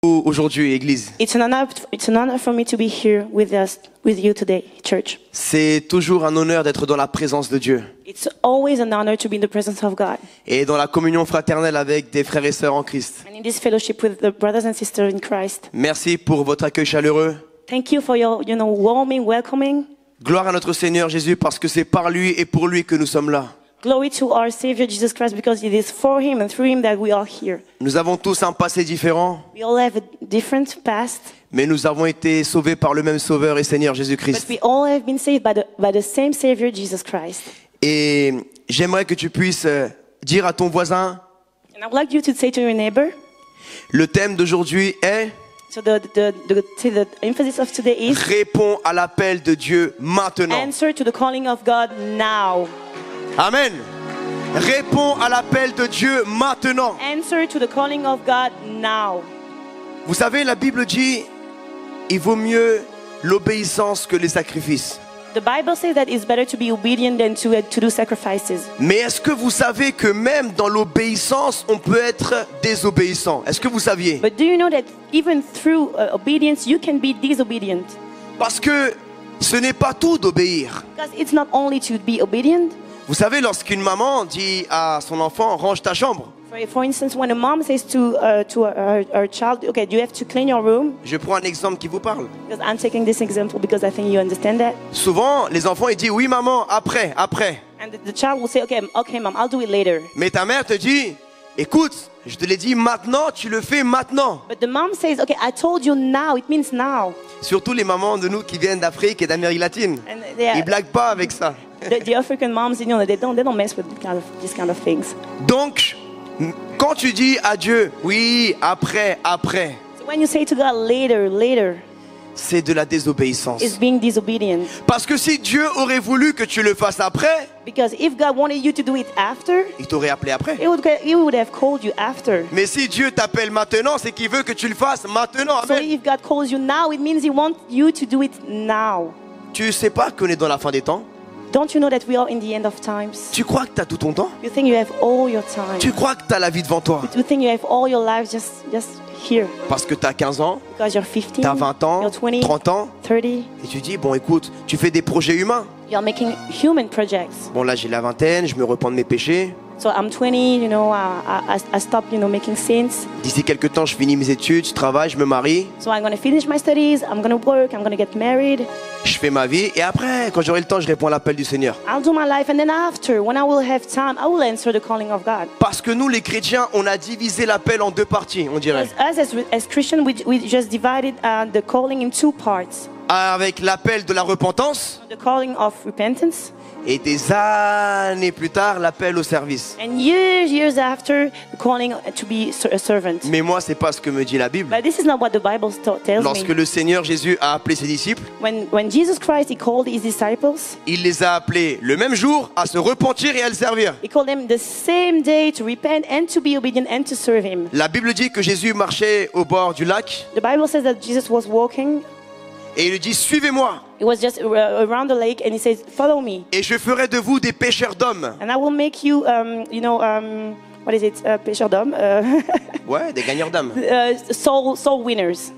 Aujourd'hui, Église. It's an honor for me to be here with you today, church. C'est toujours un honneur d'être dans la présence de Dieu. It's always an honor to be in the presence of God. Et dans la communion fraternelle avec des frères et sœurs en Christ. And in this fellowship with the brothers and sisters in Christ. Merci pour votre accueil chaleureux. Thank you for your, warming, welcoming. Gloire à notre Seigneur Jésus parce que c'est par lui et pour lui que nous sommes là. Glory to our Savior Jesus Christ because it is for Him and through Him that we are here. Nous avons tous un passé différent. We all have a different past. Mais nous avons été sauvés par le même Sauveur et Seigneur Jésus-Christ. But we all have been saved by the same Savior Jesus Christ. Et j'aimerais que tu puisses dire à ton voisin. And I would like you to say to your neighbor. Le thème d'aujourd'hui est. So the emphasis of today is. Réponds à l'appel de Dieu maintenant. Answer to the calling of God now. Amen. Réponds à l'appel de Dieu maintenant. Answer to the calling of God now. Vous savez, la Bible dit, il vaut mieux l'obéissance que les sacrifices. The Bible says that it's better to be obedient than to do sacrifices. Mais est-ce que vous savez que même dans l'obéissance, on peut être désobéissant? Est-ce que vous saviez? But do you know that even through obedience, you can be disobedient? Parce que ce n'est pas tout d'obéir. Because it's not only to be obedient. Vous savez, lorsqu'une maman dit à son enfant, range ta chambre. For instance, when a mom says to her child, okay, you have to clean your room. Je prends un exemple qui vous parle. Because I'm taking this example because I think you understand that. Souvent, les enfants ils disent oui maman, après. And the child will say, okay, mom, I'll do it later. Mais ta mère te dit, écoute, je te l'ai dit maintenant, tu le fais maintenant. But the mom says, okay, I told you now. It means now. Surtout les mamans de nous qui viennent d'Afrique et d'Amérique latine. Ils blaguent pas avec ça. The African moms, they don't mess with this kind of things. Donc, quand tu dis à Dieu, oui, après. So when you say to God later, c'est de la désobéissance. It's being disobedient. Parce que si Dieu aurait voulu que tu le fasses après, because if God wanted you to do it after, il t'aurait appelé après. He would have called you after. Mais si Dieu t'appelle maintenant, c'est qu'il veut que tu le fasses maintenant. Amen. So if God calls you now, it means He wants you to do it now. Tu sais pas qu'on est dans la fin des temps? Don't you know that we are in the end of times? Tu crois que tu as tout ton temps? You think you have all your time? Tu crois que tu as la vie devant toi? You think you have all your life just here? Parce que tu as 15 ans, Because you're 15, tu as 20 ans, you're 20, 30 ans, 30. et tu dis, bon écoute, tu fais des projets humains. You're making human projects. Bon là j'ai la vingtaine, je me repens de mes péchés. So I'm 20, I stop, making sins. D'ici quelques temps, je finis mes études, je travaille, je me marie. So I'm going to finish my studies, I'm going to work, I'm going to get married. Je fais ma vie et après, quand j'aurai le temps, je réponds à l'appel du Seigneur. I'll do my life and then after, when I will have time, I will answer the calling of God. Parce que nous, les chrétiens, on a divisé l'appel en deux parties, on dirait. As Christians, we just divided the calling in two parts. Avec l'appel de la repentance. The calling of repentance. Et des années plus tard, l'appel au service. And years after, the calling to be a servant. Mais moi, c'est pas ce que me dit la Bible. But this is not what the Bible tells Lorsque me. le Seigneur Jésus a appelé ses disciples, when Jesus Christ, He called His disciples, il les a appelés le même jour à se repentir et à le servir. He called them the same day to repent and to be obedient and to serve Him. La Bible dit que Jésus marchait au bord du lac. The Bible says that Jesus was walking. Et il lui dit, suivez-moi. It was just around the lake, and He says, "Follow me." Et je ferai de vous des pêcheurs d'hommes. And I will make you, what is it, pêcheurs d'hommes? Ouais, des gagneurs d'âmes. Soul winners.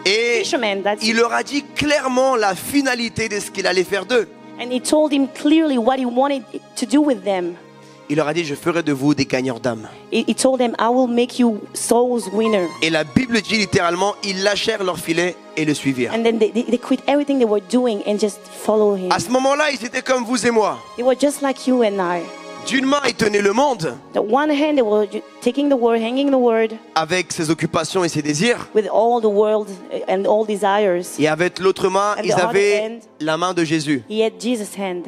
Et Fishermen, that's il leur a dit clairement la finalité de ce qu'il allait faire d'eux. And He told him clearly what He wanted to do with them. Il leur a dit, je ferai de vous des gagneurs d'âmes. He told them, I will make you souls winner. Et la Bible dit littéralement, ils lâchèrent leur filet et le suivirent. And then they quit everything they were doing and just follow Him. À ce moment-là, ils étaient comme vous et moi. They were just like you and I. D'une main, ils tenaient le monde. The one hand, they were taking the word, hanging the word. Avec ses occupations et ses désirs. With all the world and all desires. Et avec l'autre main, And ils the avaient other hand, la main de Jésus. He had Jesus' hand.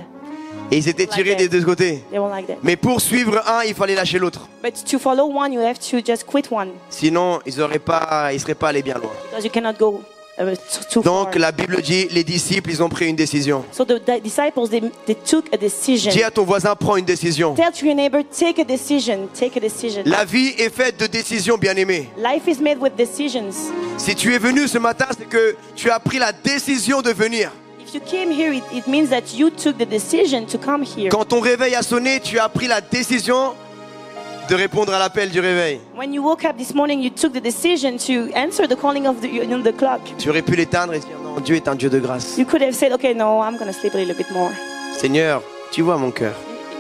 Et ils étaient tirés des deux côtés. They were like that. Mais pour suivre un, il fallait lâcher l'autre. But to follow one, you have to just quit one. Sinon, ils seraient pas allés bien loin. Because you cannot go too far. Donc la Bible dit, les disciples, ils ont pris une décision. So the disciples, they took a decision. Dis à ton voisin, prends une décision. Tell to your neighbor, take a decision. Take a decision. La vie est faite de décisions, bien-aimés. Life is made with decisions. Si tu es venu ce matin, c'est que tu as pris la décision de venir. If you came here, it means that you took the decision to come here. Quand ton réveil a sonné, tu as pris la décision de répondre à l'appel du réveil. When you woke up this morning, you took the decision to answer the calling of the clock. Tu aurais pu l'éteindre et dire non, Dieu est un Dieu de grâce. You could have said, okay, no, I'm going to sleep a little bit more. Seigneur, tu vois mon cœur.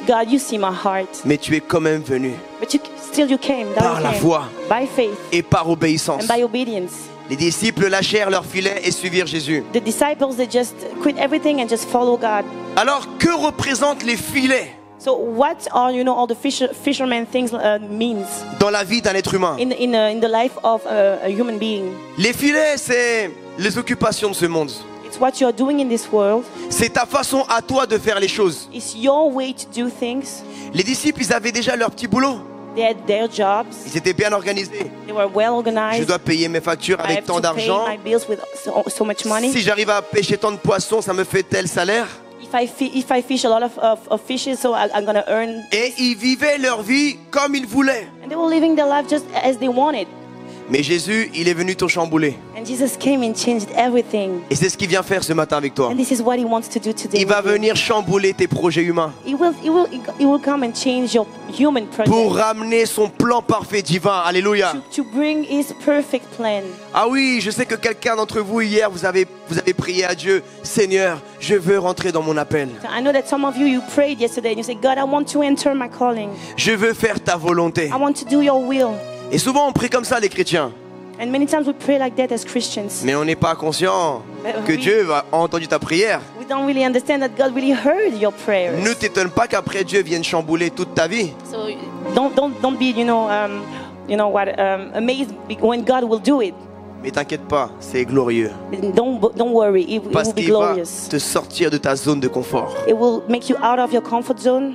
God, you see my heart. Mais tu es quand même venu But you came. par la foi By faith et par obéissance. and by obedience. Les disciples lâchèrent leur filet et suivirent Jésus. The disciples, they just quit everything and just follow God. Alors, que représentent les filets So what are, all the fisherman things means dans la vie d'un être humain? in the life of a human being? Les filets, c'est les occupations de ce monde. It's what you are doing in this world. C'est ta façon à toi de faire les choses. It's your way to do things. Les disciples, ils avaient déjà leur petit boulot. They had their jobs. Ils étaient bien organisés. They were well Je organized. dois payer mes factures I avec have tant to pay d'argent. my bills with so much money. Si j'arrive à pêcher tant de poissons, ça me fait tel salaire. If I fish a lot of fishes, so I'm gonna earn. Et ils vivaient leur vie comme ils voulaient. And they were living their life just as they wanted. Mais Jésus, il est venu tout chambouler. And Jesus came and changed everything. Et c'est ce qu'il vient faire ce matin avec toi. And this is what He wants to do today. Il va with you. venir chambouler tes projets humains He will come and change your human project. pour ramener son plan parfait divin. Alléluia. To bring His perfect plan. Ah oui, je sais que quelqu'un d'entre vous hier, vous avez prié à Dieu. Seigneur, je veux rentrer dans mon appel. So I know that some of you prayed yesterday and you said, God, I want to enter my calling. Je veux faire ta volonté. I want to do your will. Et souvent on prie comme ça les chrétiens. And many times we pray like that as Christians. Mais on n'est pas conscient que Oui. Dieu a entendu ta prière. We don't really understand that God really heard your prayers. Ne t'étonne pas qu'après Dieu vienne chambouler toute ta vie. So don't be amazed when God will do it. Mais t'inquiète pas, c'est glorieux. Don't worry, it will Parce be qu'il va glorious. te sortir de ta zone de confort. It will make you out of your comfort zone.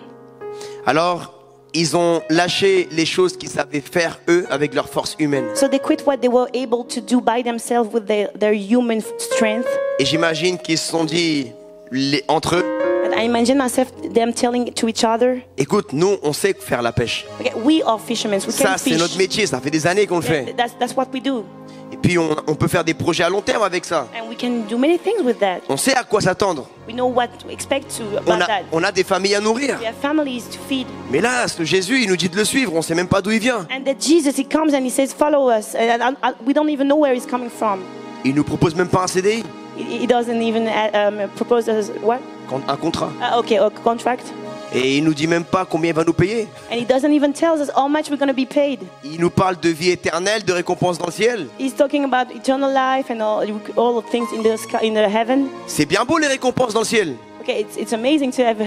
Alors, ils ont lâché les choses qu'ils savaient faire eux avec leur force humaine. So they quit what they were able to do by themselves with their human strength. Et j'imagine qu'ils se sont dit entre eux, And I imagine myself them telling to each other, écoute, nous on sait faire la pêche. okay, we are fishermen, we Ça can c'est fish. notre métier, ça fait des années qu'on le fait. That's what we do. Et puis on peut faire des projets à long terme avec ça. And we can do many things with that. On sait à quoi s'attendre. We know what to expect about that. On a des familles à nourrir. We have families to feed. Mais là, ce Jésus, il nous dit de le suivre, on sait même pas d'où il vient. And that Jesus, He comes and He says, follow us. And we don't even know where He's coming from. Il nous propose même pas un CDI, He doesn't even propose us what? un contrat. Okay, a contract. Et il nous dit même pas combien il va nous payer. And He doesn't even tell us how much we're going to be paid. Il nous parle de vie éternelle, de récompense dans le ciel. He's talking about eternal life and all of things in the sky, in the heaven. C'est bien beau les récompenses dans le ciel. Okay, it's amazing to have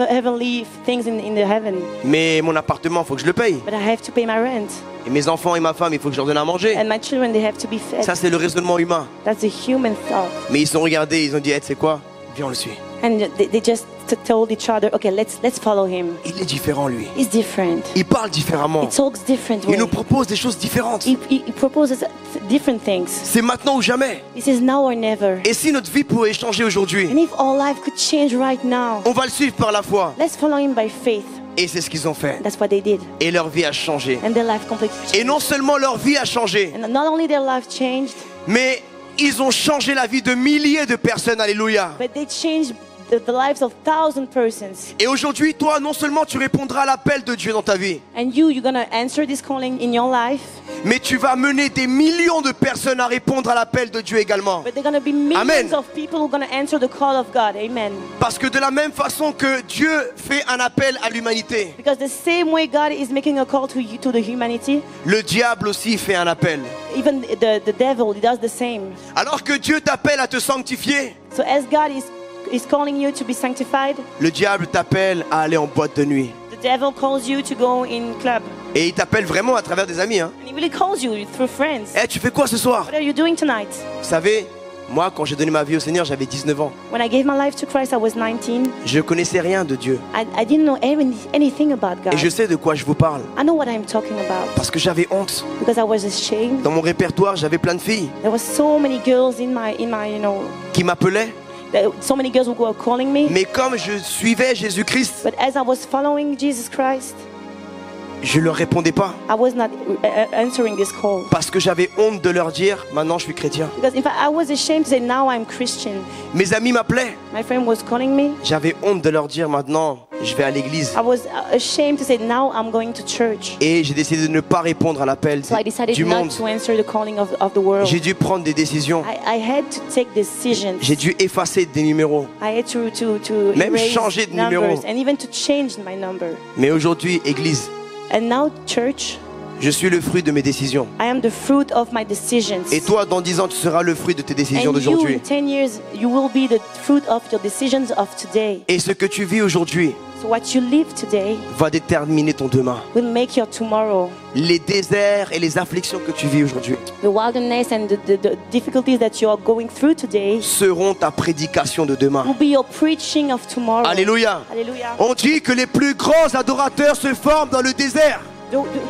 heavenly things in the heaven. Mais mon appartement, il faut que je le paye. But I have to pay my rent. Et mes enfants et ma femme, il faut que je leur donne à manger. And my children, they have to be fed. Ça, c'est le raisonnement humain. That's the human thought. Mais ils sont regardés, ils ont dit, hey, tu sais quoi? Viens, on le suit. And they just told each other, okay, let's follow him. Il est différent, lui. He's different. Il parle différemment. He talks different Il way. nous propose des choses différentes. He proposes different things. C'est maintenant ou jamais. He says now or never. Et si notre vie pouvait changer aujourd'hui, And if our life could change right now, on va le suivre par la foi. let's follow him by faith. Et c'est ce qu'ils ont fait. That's what they did. Et leur vie a changé. And their life completely Et changed. non seulement leur vie a changé, And not only their life changed, mais ils ont changé la vie de milliers de personnes. Alléluia. but they changed the lives of 1,000 persons. Et aujourd'hui, toi, non seulement tu répondras à l'appel de Dieu dans ta vie, And you're going to answer this calling in your life, mais tu vas mener des millions de personnes à répondre à l'appel de Dieu également. but there are going to be millions Amen. of people who are going to answer the call of God. Amen. Parce que de la même façon que Dieu fait un appel à l'humanité, Because the same way God is making a call to the humanity, le diable aussi fait un appel. even the devil, he does the same. Alors que Dieu t'appelle à te sanctifier, So as God is calling you to be sanctified, le diable t'appelle à aller en boîte de nuit. the devil calls you to go in club. Et il t'appelle vraiment à travers des amis. Hein. And he really calls you through friends. Eh, tu fais quoi ce soir? What are you doing tonight? Vous savez, moi, quand j'ai donné ma vie au Seigneur, j'avais 19 ans. When I gave my life to Christ, I was 19. Je connaissais rien de Dieu. I didn't know anything about God. Et je sais de quoi je vous parle. I know what I'm talking about Parce que j'avais honte. because I was ashamed. Dans mon répertoire, j'avais plein de filles There were so many girls in my qui m'appelaient. so many girls who were calling me. Mais comme je suivais Jésus-Christ, But as I was following Jesus Christ, je leur répondais pas. I was not answering this call. Parce que j'avais honte de leur dire, maintenant je suis chrétien. Because in fact, I was ashamed to say, now I'm Christian. Mes amis m'appelaient. My friend was calling me. J'avais honte de leur dire, maintenant je vais à l'église. I was ashamed to say, now I'm going to church. Et j'ai décidé de ne pas répondre à l'appel So I decided du not monde. to answer the calling of the world. J'ai dû prendre des décisions. I had to take decisions. J'ai dû effacer des numéros. I had to Même erase changer de numbers numéro. and even to change my number. Mais aujourd'hui, Église, And now, church, je suis le fruit de mes décisions. I am the fruit of my decisions. Et toi, dans 10 ans, tu seras le fruit de tes décisions And you, d'aujourd'hui. in 10 years, you will be the fruit of your decisions of today. Et ce que tu vis aujourd'hui So what you live today va déterminer ton demain. will make your tomorrow. Les déserts et les afflictions que tu vis aujourd'hui The wilderness and the difficulties that you are going through today seront ta prédication de demain. will be your preaching of tomorrow. Alléluia. Hallelujah. On dit que les plus grands adorateurs se forment dans le désert.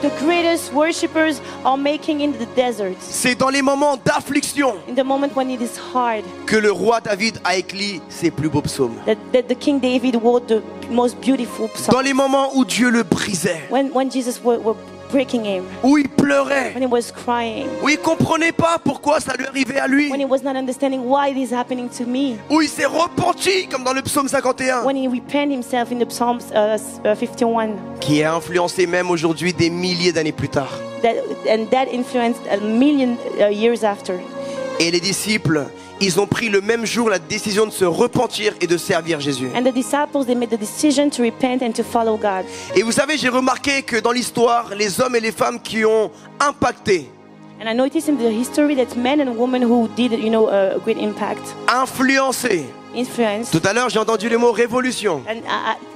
The greatest worshippers are making in the desert. C'est dans les moments d'affliction In the moment when it is hard, que le roi David a écrit ses plus beaux psaumes. that the King David wrote the most beautiful Dans psalm. les moments où Dieu le brisait, When Jesus were breaking him, où il pleurait, when he was crying, où il comprenait pas pourquoi ça lui arrivait à lui, when he was not understanding why this is happening to me, où il s'est repenti comme dans le psaume 51, when he repented himself in the Psalms 51, qui a influencé même aujourd'hui des milliers d'années plus tard. that influenced a million years after. Et les disciples, ils ont pris le même jour la décision de se repentir et de servir Jésus. And the disciples, they made the decision to repent and to follow God. Et vous savez, j'ai remarqué que dans l'histoire, les hommes et les femmes qui ont impacté, And I noticed in the history that men and women who did, a great impact, influencé. influenced. Tout à l'heure, j'ai entendu le mot révolution, And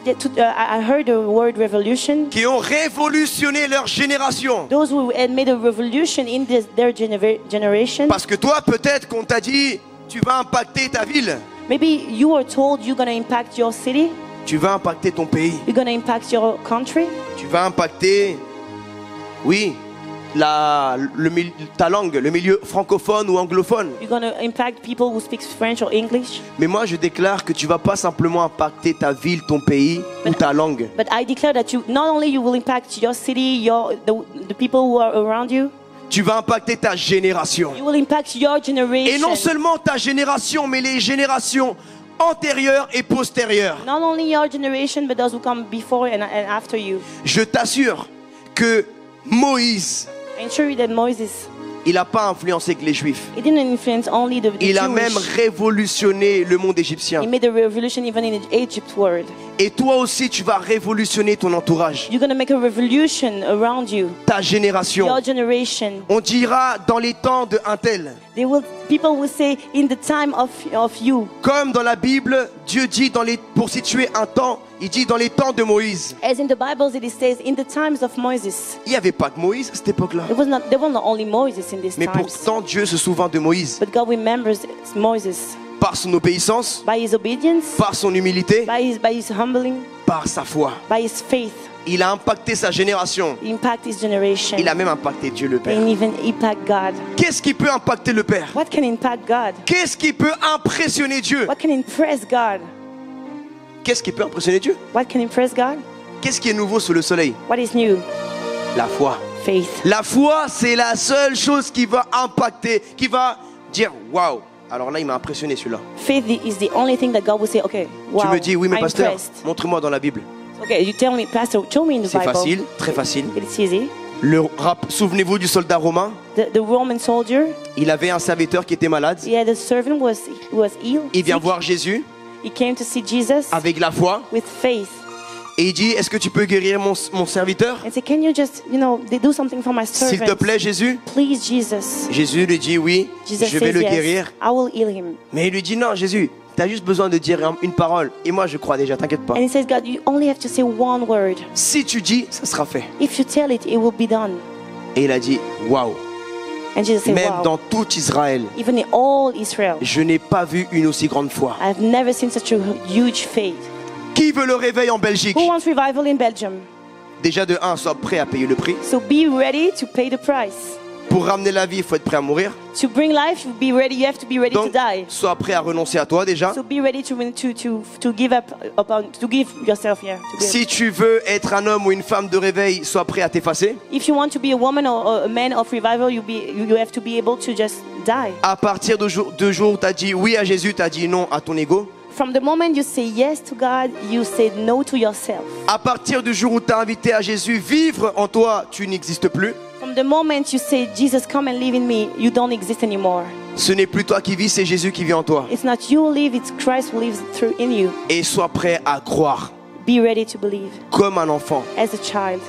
I heard the word revolution. qui ont révolutionné leur génération. Those who had made a revolution in their generation. Parce que toi, peut-être qu'on t'a dit, tu vas impacter ta ville, Maybe you were told you're going to impact your city, tu vas impacter ton pays, you're going to impact your country, tu vas impacter, oui, ta langue, le milieu francophone ou anglophone. you're going to impact people who speak French or English. Mais moi, je déclare que tu vas pas simplement impacter ta ville, ton pays ou ta langue. But I declare that not only you will impact your city, the people who are around you, Tu vas impacter ta génération. you will impact your Et generation. non seulement ta génération, mais les générations antérieures et postérieures. Not only your generation, but those who come before and after you. Je t'assure que Moïse, I assure you that Moses, il n'a pas influencé que les Juifs. he didn't influence only the Il a Jewish. même révolutionné le monde He égyptien. made a revolution even in the Egypt world. Et toi aussi, tu vas révolutionner ton entourage, You're going to make a revolution around you, ta génération. your generation. On dira dans les temps de un tel. People will say in the time of you. Comme dans la Bible, Dieu dit pour situer un temps, il dit dans les temps de Moïse. As in the Bible, it says in the times of Moses. Il n'y avait pas que Moïse à cette époque-là. There were not only Moses in these Mais times. pourtant, Dieu se souvient de Moïse. But God remembers Moses Par son obéissance, by his obedience, par son humilité, by his humbling, par sa foi. by his faith. Il a impacté sa génération. Impact his generation. Il a même impacté Dieu le Père. And even impact God. Qu'est-ce qui peut impacter le Père? What can impact God? Qu'est-ce qui peut impressionner Dieu? What can impress God? Qu'est-ce qui peut impressionner Dieu? What can impress God? Qu'est-ce qui est nouveau sous le soleil? What is new? La foi. Faith. La foi, c'est la seule chose qui va impacter, qui va dire waouh. Alors là, il m'a impressionné celui-là. Faith is the only thing that God will say, okay, wow, Tu me dis, oui, mais I'm pasteur, impressed. montre-moi dans la Bible. Okay, you tell me, Pastor, show me in the C'est Bible. facile, très facile. It's easy. Souvenez-vous du soldat romain. The Roman soldier, Il avait un serviteur qui était malade. he had a servant who was ill. Il vient sick. voir Jésus He came to see Jesus avec la foi with faith et il dit, est-ce que tu peux guérir mon serviteur? and said, can you just, do something for my S'il te servant? plaît, Jésus. Please, Jesus. Jésus lui dit, oui, Jesus je vais says le yes, guérir. I will heal him. Mais il lui dit, non, Jésus, tu as juste besoin de dire une parole. Et moi, je crois déjà, t'inquiète pas. And he says, God, you only have to say one word. Si tu dis, ça sera fait. If you tell it, it will be done. Et il a dit, waouh, And Jesus said, même wow. dans tout Israël, Even in all Israel, je n'ai pas vu une aussi grande foi. I've never seen such a huge faith. Qui veut le réveil en Belgique? Who wants revival in Belgium? Déjà de 1, sois prêt à payer le prix. So be ready to pay the price. Pour ramener la vie, il faut être prêt à mourir. To bring life, you have to be ready to Donc, die. sois prêt à renoncer à toi déjà. So be ready to give up to give yourself here. To give. Si tu veux être un homme ou une femme de réveil, sois prêt à t'effacer. If you want to be a woman or a man of revival, you have to be able to just die. À partir de jour où tu as dit oui à Jésus, tu as dit non à ton ego. From the moment you say yes to God, you say no to yourself. À partir du jour où tu as invité à Jésus vivre en toi, tu n'existes plus. From the moment you say, Jesus, come and live in me, you don't exist anymore. Ce n'est plus toi qui vis, c'est Jésus qui vit en toi. It's not you who live, it's Christ who lives through in you. Et sois prêt à croire Be ready to believe comme un enfant. as a child.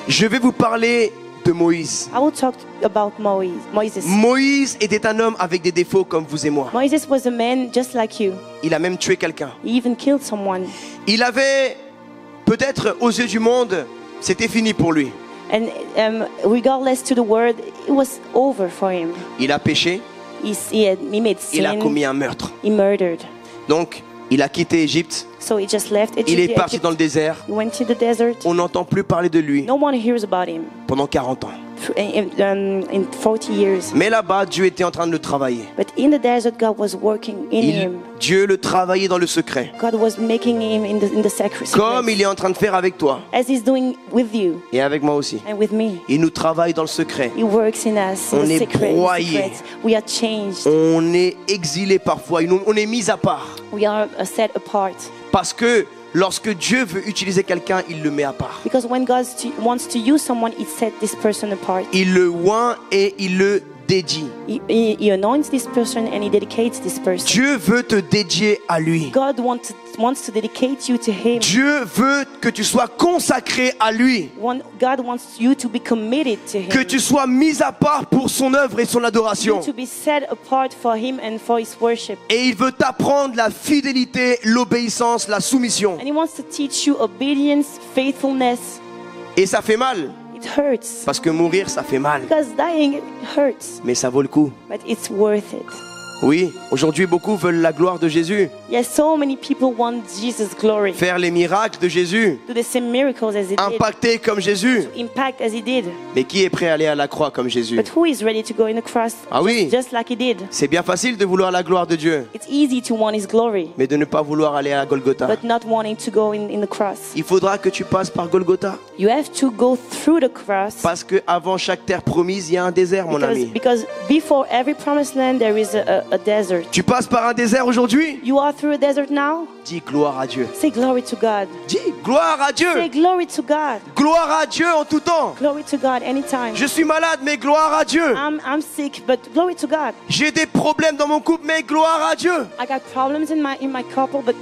Je vais vous parler de Moïse. I will talk about Moses. Moïse était un homme avec des défauts comme vous et moi. Moses was a man just like you. Il a même tué quelqu'un. He even killed someone. Il avait, peut-être aux yeux du monde, c'était fini pour lui. And regardless to the world, it was over for him. Il a péché, He made il a sin. commis un meurtre. He murdered. Donc, il a quitté Égypte, So he just left il est Egypt. parti dans le désert. He went to the desert. On n'entend plus parler de lui No one hears about him pendant 40 ans. in 40 years. Mais là-bas, Dieu était en train de le travailler. But in the desert, God was working in him. Dieu le travaillait dans le secret. God was making him in the sacrifice. Comme il est en train de faire avec toi As he's doing with you et avec moi aussi. and with me. Il nous travaille dans le secret. He works in us. On In est the secret, broyé. We are changed. On est exilé parfois, on est mis à part. We are set apart. Parce que lorsque Dieu veut utiliser quelqu'un, il le met à part. Because when God wants to use someone, He set this person apart. Il le oint et il le dédie. He anoints this person and He dedicates this person. Dieu veut te dédier à lui. God wants to dedicate you to Him. Dieu veut que tu sois consacré à lui. God wants you to be committed to Him. Que tu sois mis à part pour son œuvre et son adoration. To be set apart for Him and for His worship. Et il veut t'apprendre la fidélité, l'obéissance, la soumission. And He wants to teach you obedience, faithfulness. Et ça fait mal. It hurts. Parce que mourir, ça fait mal. Because dying it hurts. Mais ça vaut le coup. But it's worth it. Oui, aujourd'hui, beaucoup veulent la gloire de Jésus. Yes, so many people want Jesus' glory. Faire les miracles de Jésus. Do the same miracles as He did. Impacter comme Jésus. Impact as He did. Mais qui est prêt à aller à la croix comme Jésus? But who is ready to go in the cross Ah oui. just like He did? C'est bien facile de vouloir la gloire de Dieu, It's easy to want His glory, mais de ne pas vouloir aller à Golgotha. but not wanting to go in the cross. Il faudra que tu passes par Golgotha. You have to go through the cross. Parce que avant chaque terre promise, il y a un désert, mon ami. Because before every promised land there is a desert. Tu passes par un désert aujourd'hui? You are through a desert now? Dis gloire à Dieu. Say glory to God. Dis gloire à Dieu. Say glory to God. Gloire à Dieu en tout temps. Glory to God anytime. Je suis malade, mais gloire à Dieu. I'm sick, but glory to God. J'ai des problèmes dans mon couple, mais gloire à Dieu. I got problems in my couple, but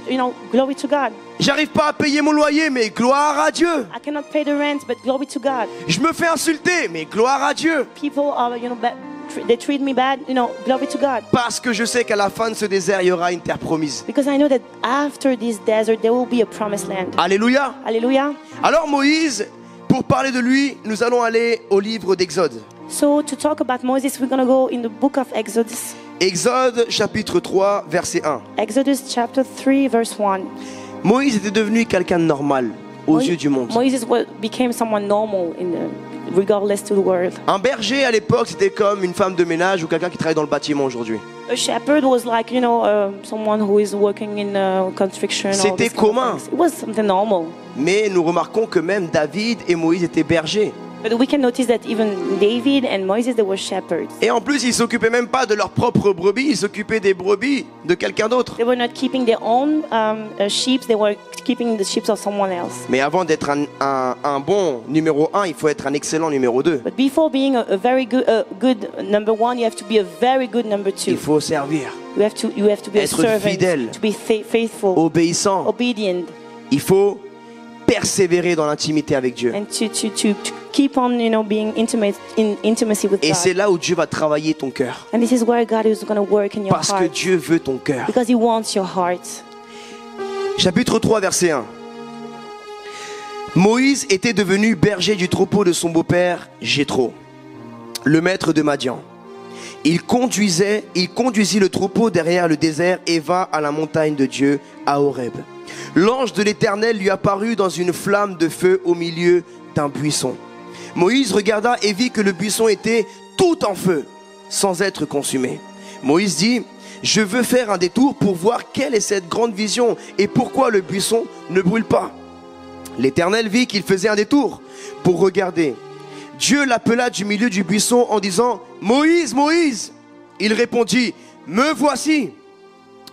glory to God. J'arrive pas à payer mon loyer, mais gloire à Dieu. I cannot pay the rent, but glory to God. Je me fais insulter, mais gloire à Dieu. People are, they treat me bad, glory to God. Parce que je sais qu'à la fin de ce désert, il y aura une terre promise. Because I know that after this desert, there will be a promised land. Alléluia. Hallelujah. Alors Moïse, pour parler de lui, nous allons aller au livre d'Exode. So to talk about Moses, we're going to go in the book of Exodus. Exode chapitre 3, verset 1. Exodus chapter 3, verse 1. Moïse était devenu quelqu'un de normal aux yeux du monde. Moses became someone normal regardless to the world. Un berger à l'époque, c'était comme une femme de ménage ou quelqu'un qui travaille dans le bâtiment aujourd'hui. A shepherd was like, someone who is working in construction. C'était commun. It was something normal. Mais nous remarquons que même David et Moïse étaient bergers. But we can notice that even David and Moses, they were shepherds. Et en plus, ils s'occupaient même pas de leurs propres brebis, ils s'occupaient des brebis de quelqu'un d'autre. They were not keeping their own sheep, they were keeping the sheep of someone else. Mais avant d'être un bon numéro 1, il faut être un excellent numéro 2. But before being a very good number 1, you have to be a very good number 2. Il faut servir, You have to be a être servant, fidèle, to be faithful, obéissant. obedient, Il faut persévérer dans l'intimité avec Dieu. and to keep on, being intimate in intimacy with Et c'est God. là où Dieu va travailler ton cœur. And this is where God is going to work in your Parce que heart, Dieu veut ton cœur. because He wants your heart. Chapitre 3, verset 1. Moïse était devenu berger du troupeau de son beau-père Jéthro, le maître de Madian. Il conduisit le troupeau derrière le désert et va à la montagne de Dieu, à Horeb. L'ange de l'Éternel lui apparut dans une flamme de feu au milieu d'un buisson. Moïse regarda et vit que le buisson était tout en feu, sans être consumé. Moïse dit: je veux faire un détour pour voir quelle est cette grande vision et pourquoi le buisson ne brûle pas. L'Éternel vit qu'il faisait un détour pour regarder. Dieu l'appela du milieu du buisson en disant: Moïse, Moïse. Il répondit: me voici.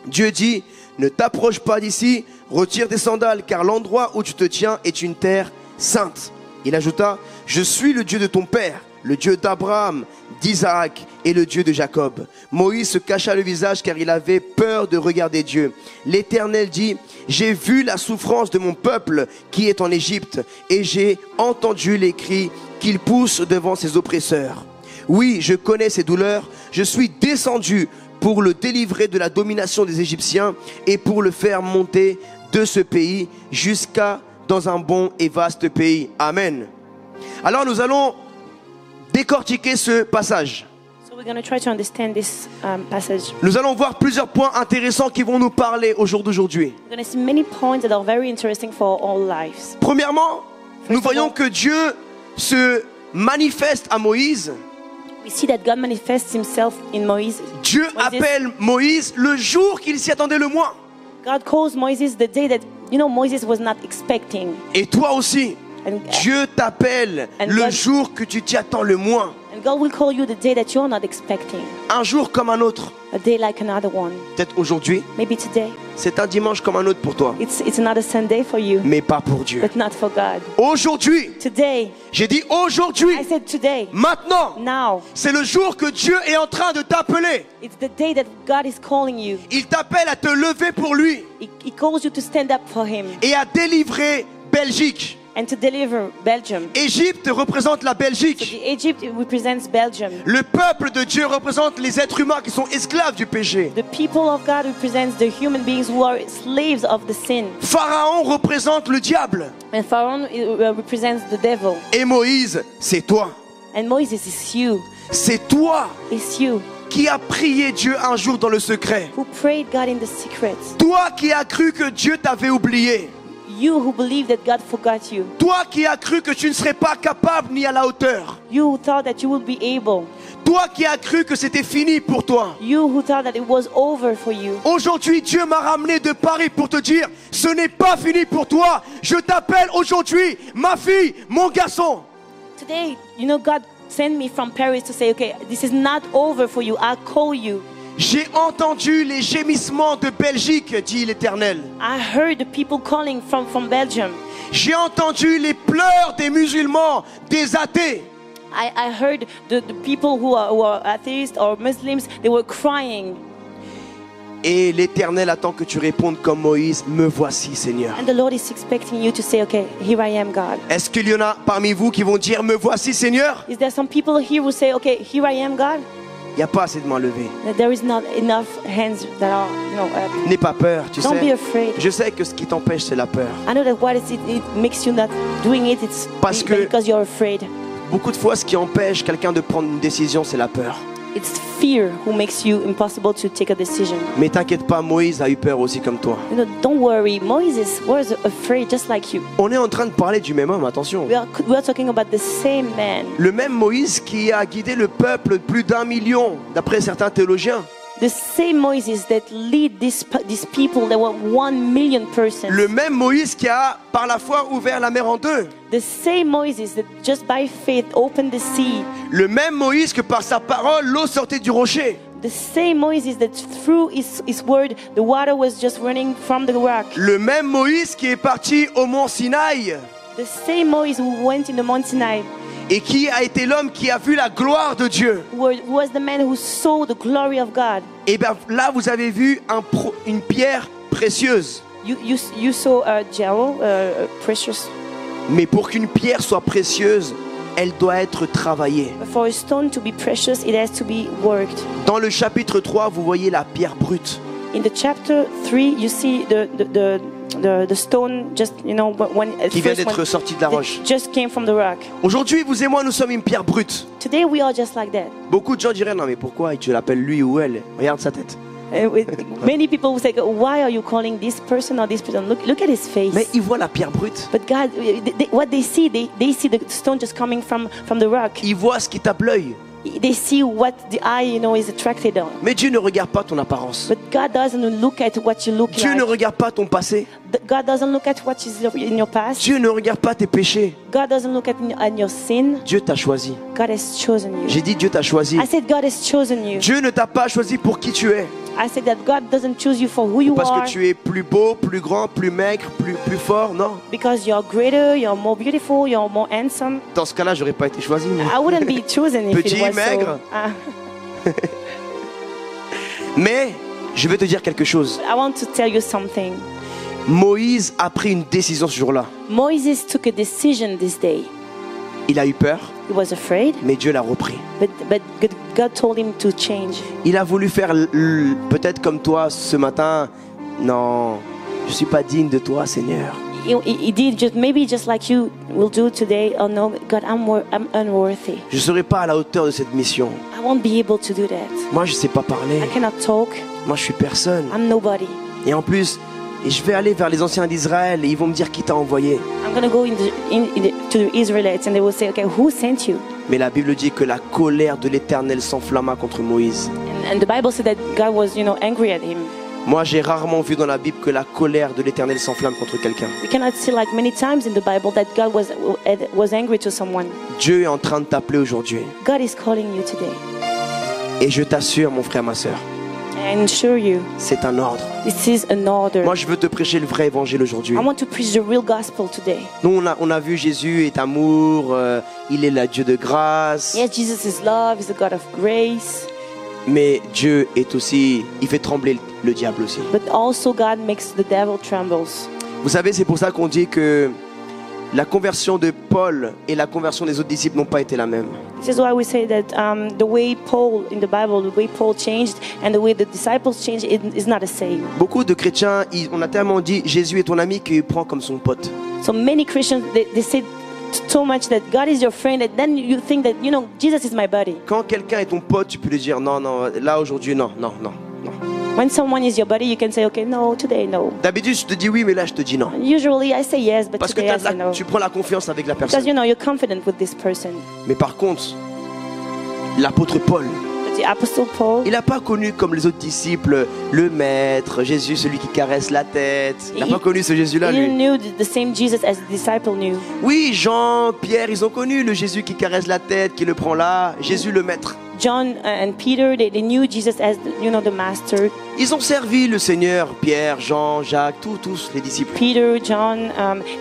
Dieu dit: ne t'approche pas d'ici, retire tes sandales, car l'endroit où tu te tiens est une terre sainte. Il ajouta, je suis le Dieu de ton père, le Dieu d'Abraham, d'Isaac et le Dieu de Jacob. Moïse se cacha le visage car il avait peur de regarder Dieu. L'Éternel dit, j'ai vu la souffrance de mon peuple qui est en Égypte et j'ai entendu les cris qu'il pousse devant ses oppresseurs. Oui, je connais ses douleurs, je suis descendu pour le délivrer de la domination des Égyptiens et pour le faire monter de ce pays jusqu'à dans un bon et vaste pays. Amen. Alors nous allons décortiquer ce passage. So we're going to try to understand this passage. Nous allons voir plusieurs points intéressants qui vont nous parler au jour d'aujourd'hui. We're going to see many points that are very interesting for all lives. Premièrement, nous of voyons all- que Dieu se manifeste à Moïse. We see that God manifests himself in Moses. Dieu appelle Moïse le jour qu'il s'y attendait le moins. God calls Moses the day that, Moses was not expecting. Et toi aussi, And, Dieu t'appelle And le God- jour que tu t'y attends le moins. and God will call you the day that you're not expecting. Un jour comme un autre. A day like another one. Peut-être aujourd'hui, Maybe today. c'est un dimanche comme un autre pour toi. It's another Sunday for you, Mais pas pour Dieu. but not for God. Aujourd'hui, Today. j'ai dit aujourd'hui, I said today. maintenant, Now. c'est le jour que Dieu est en train de t'appeler. It's the day that God is calling you. Il t'appelle à te lever pour lui He calls you to stand up for him et à délivrer Belgique. and to deliver Belgium. Égypte représente la So Belgique. the Egypt represents Belgium. Le peuple de Dieu représente les êtres humains qui sont esclaves du péché. The people of God represents the human beings who are slaves of the sin. Pharaon représente le diable. And Pharaoh represents the devil. Et Moïse, c'est toi. And Moses is you. C'est toi It's you qui as prié Dieu un jour dans le secret. who prayed God in the secret. Toi qui as cru que Dieu t'avait oublié. You who believed that God forgot you. Toi qui as cru que tu ne serais pas capable ni à la hauteur. You who thought that you would be able. Toi qui as cru que c'était fini pour toi. You who thought that it was over for you. Aujourd'hui, Dieu m'a ramené de Paris pour te dire, ce n'est pas fini pour toi. Je t'appelle aujourd'hui, ma fille, mon garçon. Today, God sent me from Paris to say, okay, this is not over for you. I'll call you. J'ai entendu les gémissements de Belgique, dit l'Éternel. I heard the people calling from Belgium. J'ai entendu les pleurs des musulmans, des athées. I heard the people who are atheists or Muslims, they were crying. Et l'Éternel attend que tu répondes comme Moïse, me voici Seigneur. And the Lord is expecting you to say, okay, here I am, God. Est-ce qu'il y en a parmi vous qui vont dire, me voici Seigneur? Is there some people here who say, okay, here I am, God? Il n'y a pas assez de mains levées. There is not enough hands that are, up. N'aie pas peur, tu Don't be sais. afraid. Je sais que ce qui t'empêche, c'est la peur. I know that what it makes you not doing it, it's Parce que- because you're afraid. Beaucoup de fois, ce qui empêche quelqu'un de prendre une décision, c'est la peur. It's fear who makes you impossible to take a decision. Mais t'inquiète pas, Moïse a eu peur aussi comme toi. Don't worry. Moses was afraid just like you. On est en train de parler du même homme, attention. We are talking about the same man. Le même Moïse qui a guidé le peuple plus d'1 million, d'après certains théologiens. The same Moses that lead these people, there were 1 million persons. Le même Moïse qui a, par la foi, ouvert la mer en deux. The same Moses that just by faith opened the sea. Le même Moïse que par sa parole, l'eau sortait du rocher. The same Moses that through his word, the water was just running from the rock. Le même Moïse qui est parti au mont Sinaï The same Moses who went in the Mount Sinai, et qui a été l'homme qui a vu la gloire de Dieu. who was the man who saw the glory of God. Et bien là, vous avez vu une pierre précieuse. You saw a jewel, precious. Mais pour qu'une pierre soit précieuse, elle doit être travaillée. But for a stone to be precious, it has to be worked. Dans le chapitre 3, vous voyez la pierre brute. In the chapter 3, you see the stone just, when Qui vient d'être sortie de la roche. just came from the rock. Aujourd'hui, vous et moi, nous sommes une pierre brute. Today we are just like that. Beaucoup de gens diraient, non mais pourquoi tu l'appelles lui ou elle? Regarde sa tête. Many people will say, why are you calling this person or this person? Look at his face. Mais ils voient la pierre brute. But God, what they see, they see the stone just coming from the rock. Ils voient ce qui tape l'œil. They see what the eye, is attracted on. Mais Dieu ne regarde pas ton apparence. But God doesn't look at what you look Dieu like. ne regarde pas ton passé. God doesn't look at what is in your past. Dieu ne regarde pas tes péchés. God doesn't look at your sin. Dieu t'a choisi. God has chosen you. J'ai dit Dieu t'a choisi. I said God has chosen you. Dieu ne t'a pas choisi pour qui tu es. I say that God doesn't choose you for who you Parce are, que tu es plus beau, plus grand, plus maigre, plus fort. Non. because you're greater, you're more beautiful, you're more handsome. Dans ce cas-là, j'aurais pas été choisi. Moi. I wouldn't be chosen if Petit, it was maigre. so. Mais je vais te dire quelque chose. I want to tell you something. Moïse a pris une décision ce jour-là. Moses took a decision this day. Il a eu peur, He was afraid, mais Dieu l'a repris. but God told him to change. Il a voulu faire peut-être comme toi ce matin. Non, je suis pas digne de toi, Seigneur. He did just like you will do today. Oh no, God, I'm unworthy. Je serai pas à la hauteur de cette mission. I won't be able to do that. Moi, je sais pas parler. I cannot talk. Moi, je suis personne. I'm nobody. Et en plus, je vais aller vers les anciens d'Israël et ils vont me dire qui t'a envoyé. I'm going to go to the Israelites and they will say, okay, who sent you? Mais la Bible dit que la colère de l'Éternel s'enflamma contre Moïse. And the Bible said that God was, angry at him. Moi, j'ai rarement vu dans la Bible que la colère de l'Éternel s'enflamme contre quelqu'un. We cannot see like many times in the Bible that God was angry to someone. Dieu est en train de t'appeler aujourd'hui. God is calling you today. Et je t'assure, mon frère, ma soeur, I assure you, c'est un ordre. this is an order. Moi, je veux te prêcher le vrai évangile aujourd'hui. I want to preach the real gospel today. Nous, on a vu Jésus est amour, il est le Dieu de grâce. Yes, Jesus is love, he's a God of grace. Mais Dieu est aussi, il fait trembler le diable aussi. But also God makes the devil trembles. Vous savez, c'est pour ça qu'on dit que la conversion de Paul et la conversion des autres disciples n'ont pas été la même. This is why we say that the way Paul, in the Bible, the way Paul changed and the way the disciples changed is not the same. Beaucoup de chrétiens, on a tellement dit Jésus est ton ami qu'il prend comme son pote. So many Christians, they say so much that God is your friend, that then you think that, Jesus is my buddy. Quand quelqu'un est ton pote, tu peux lui dire non, là aujourd'hui, non. When someone is your buddy, you can say, okay, no, today, no. D'habitude, je te dis oui, mais là, je te dis non. Usually, I say yes, but Parce que today I say no. tu prends la confiance avec la Because, personne. you're confident with this person. Mais par contre, l'apôtre Paul, But the Apostle Paul, il n'a pas connu comme les autres disciples le maître, Jésus, celui qui caresse la tête. Il n'a pas connu ce Jésus-là, he lui. knew the same Jesus as the disciple knew. Oui, Jean, Pierre, ils ont connu le Jésus qui caresse la tête, qui le prend là, Jésus le maître. John and Peter, they knew Jesus as, the master. Ils ont servi le Seigneur, Pierre, Jean, Jacques, tous les disciples. Peter, John,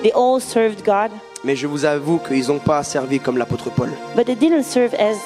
they all served God. Mais je vous avoue qu'ils n'ont pas servi comme l'apôtre Paul. But they didn't serve as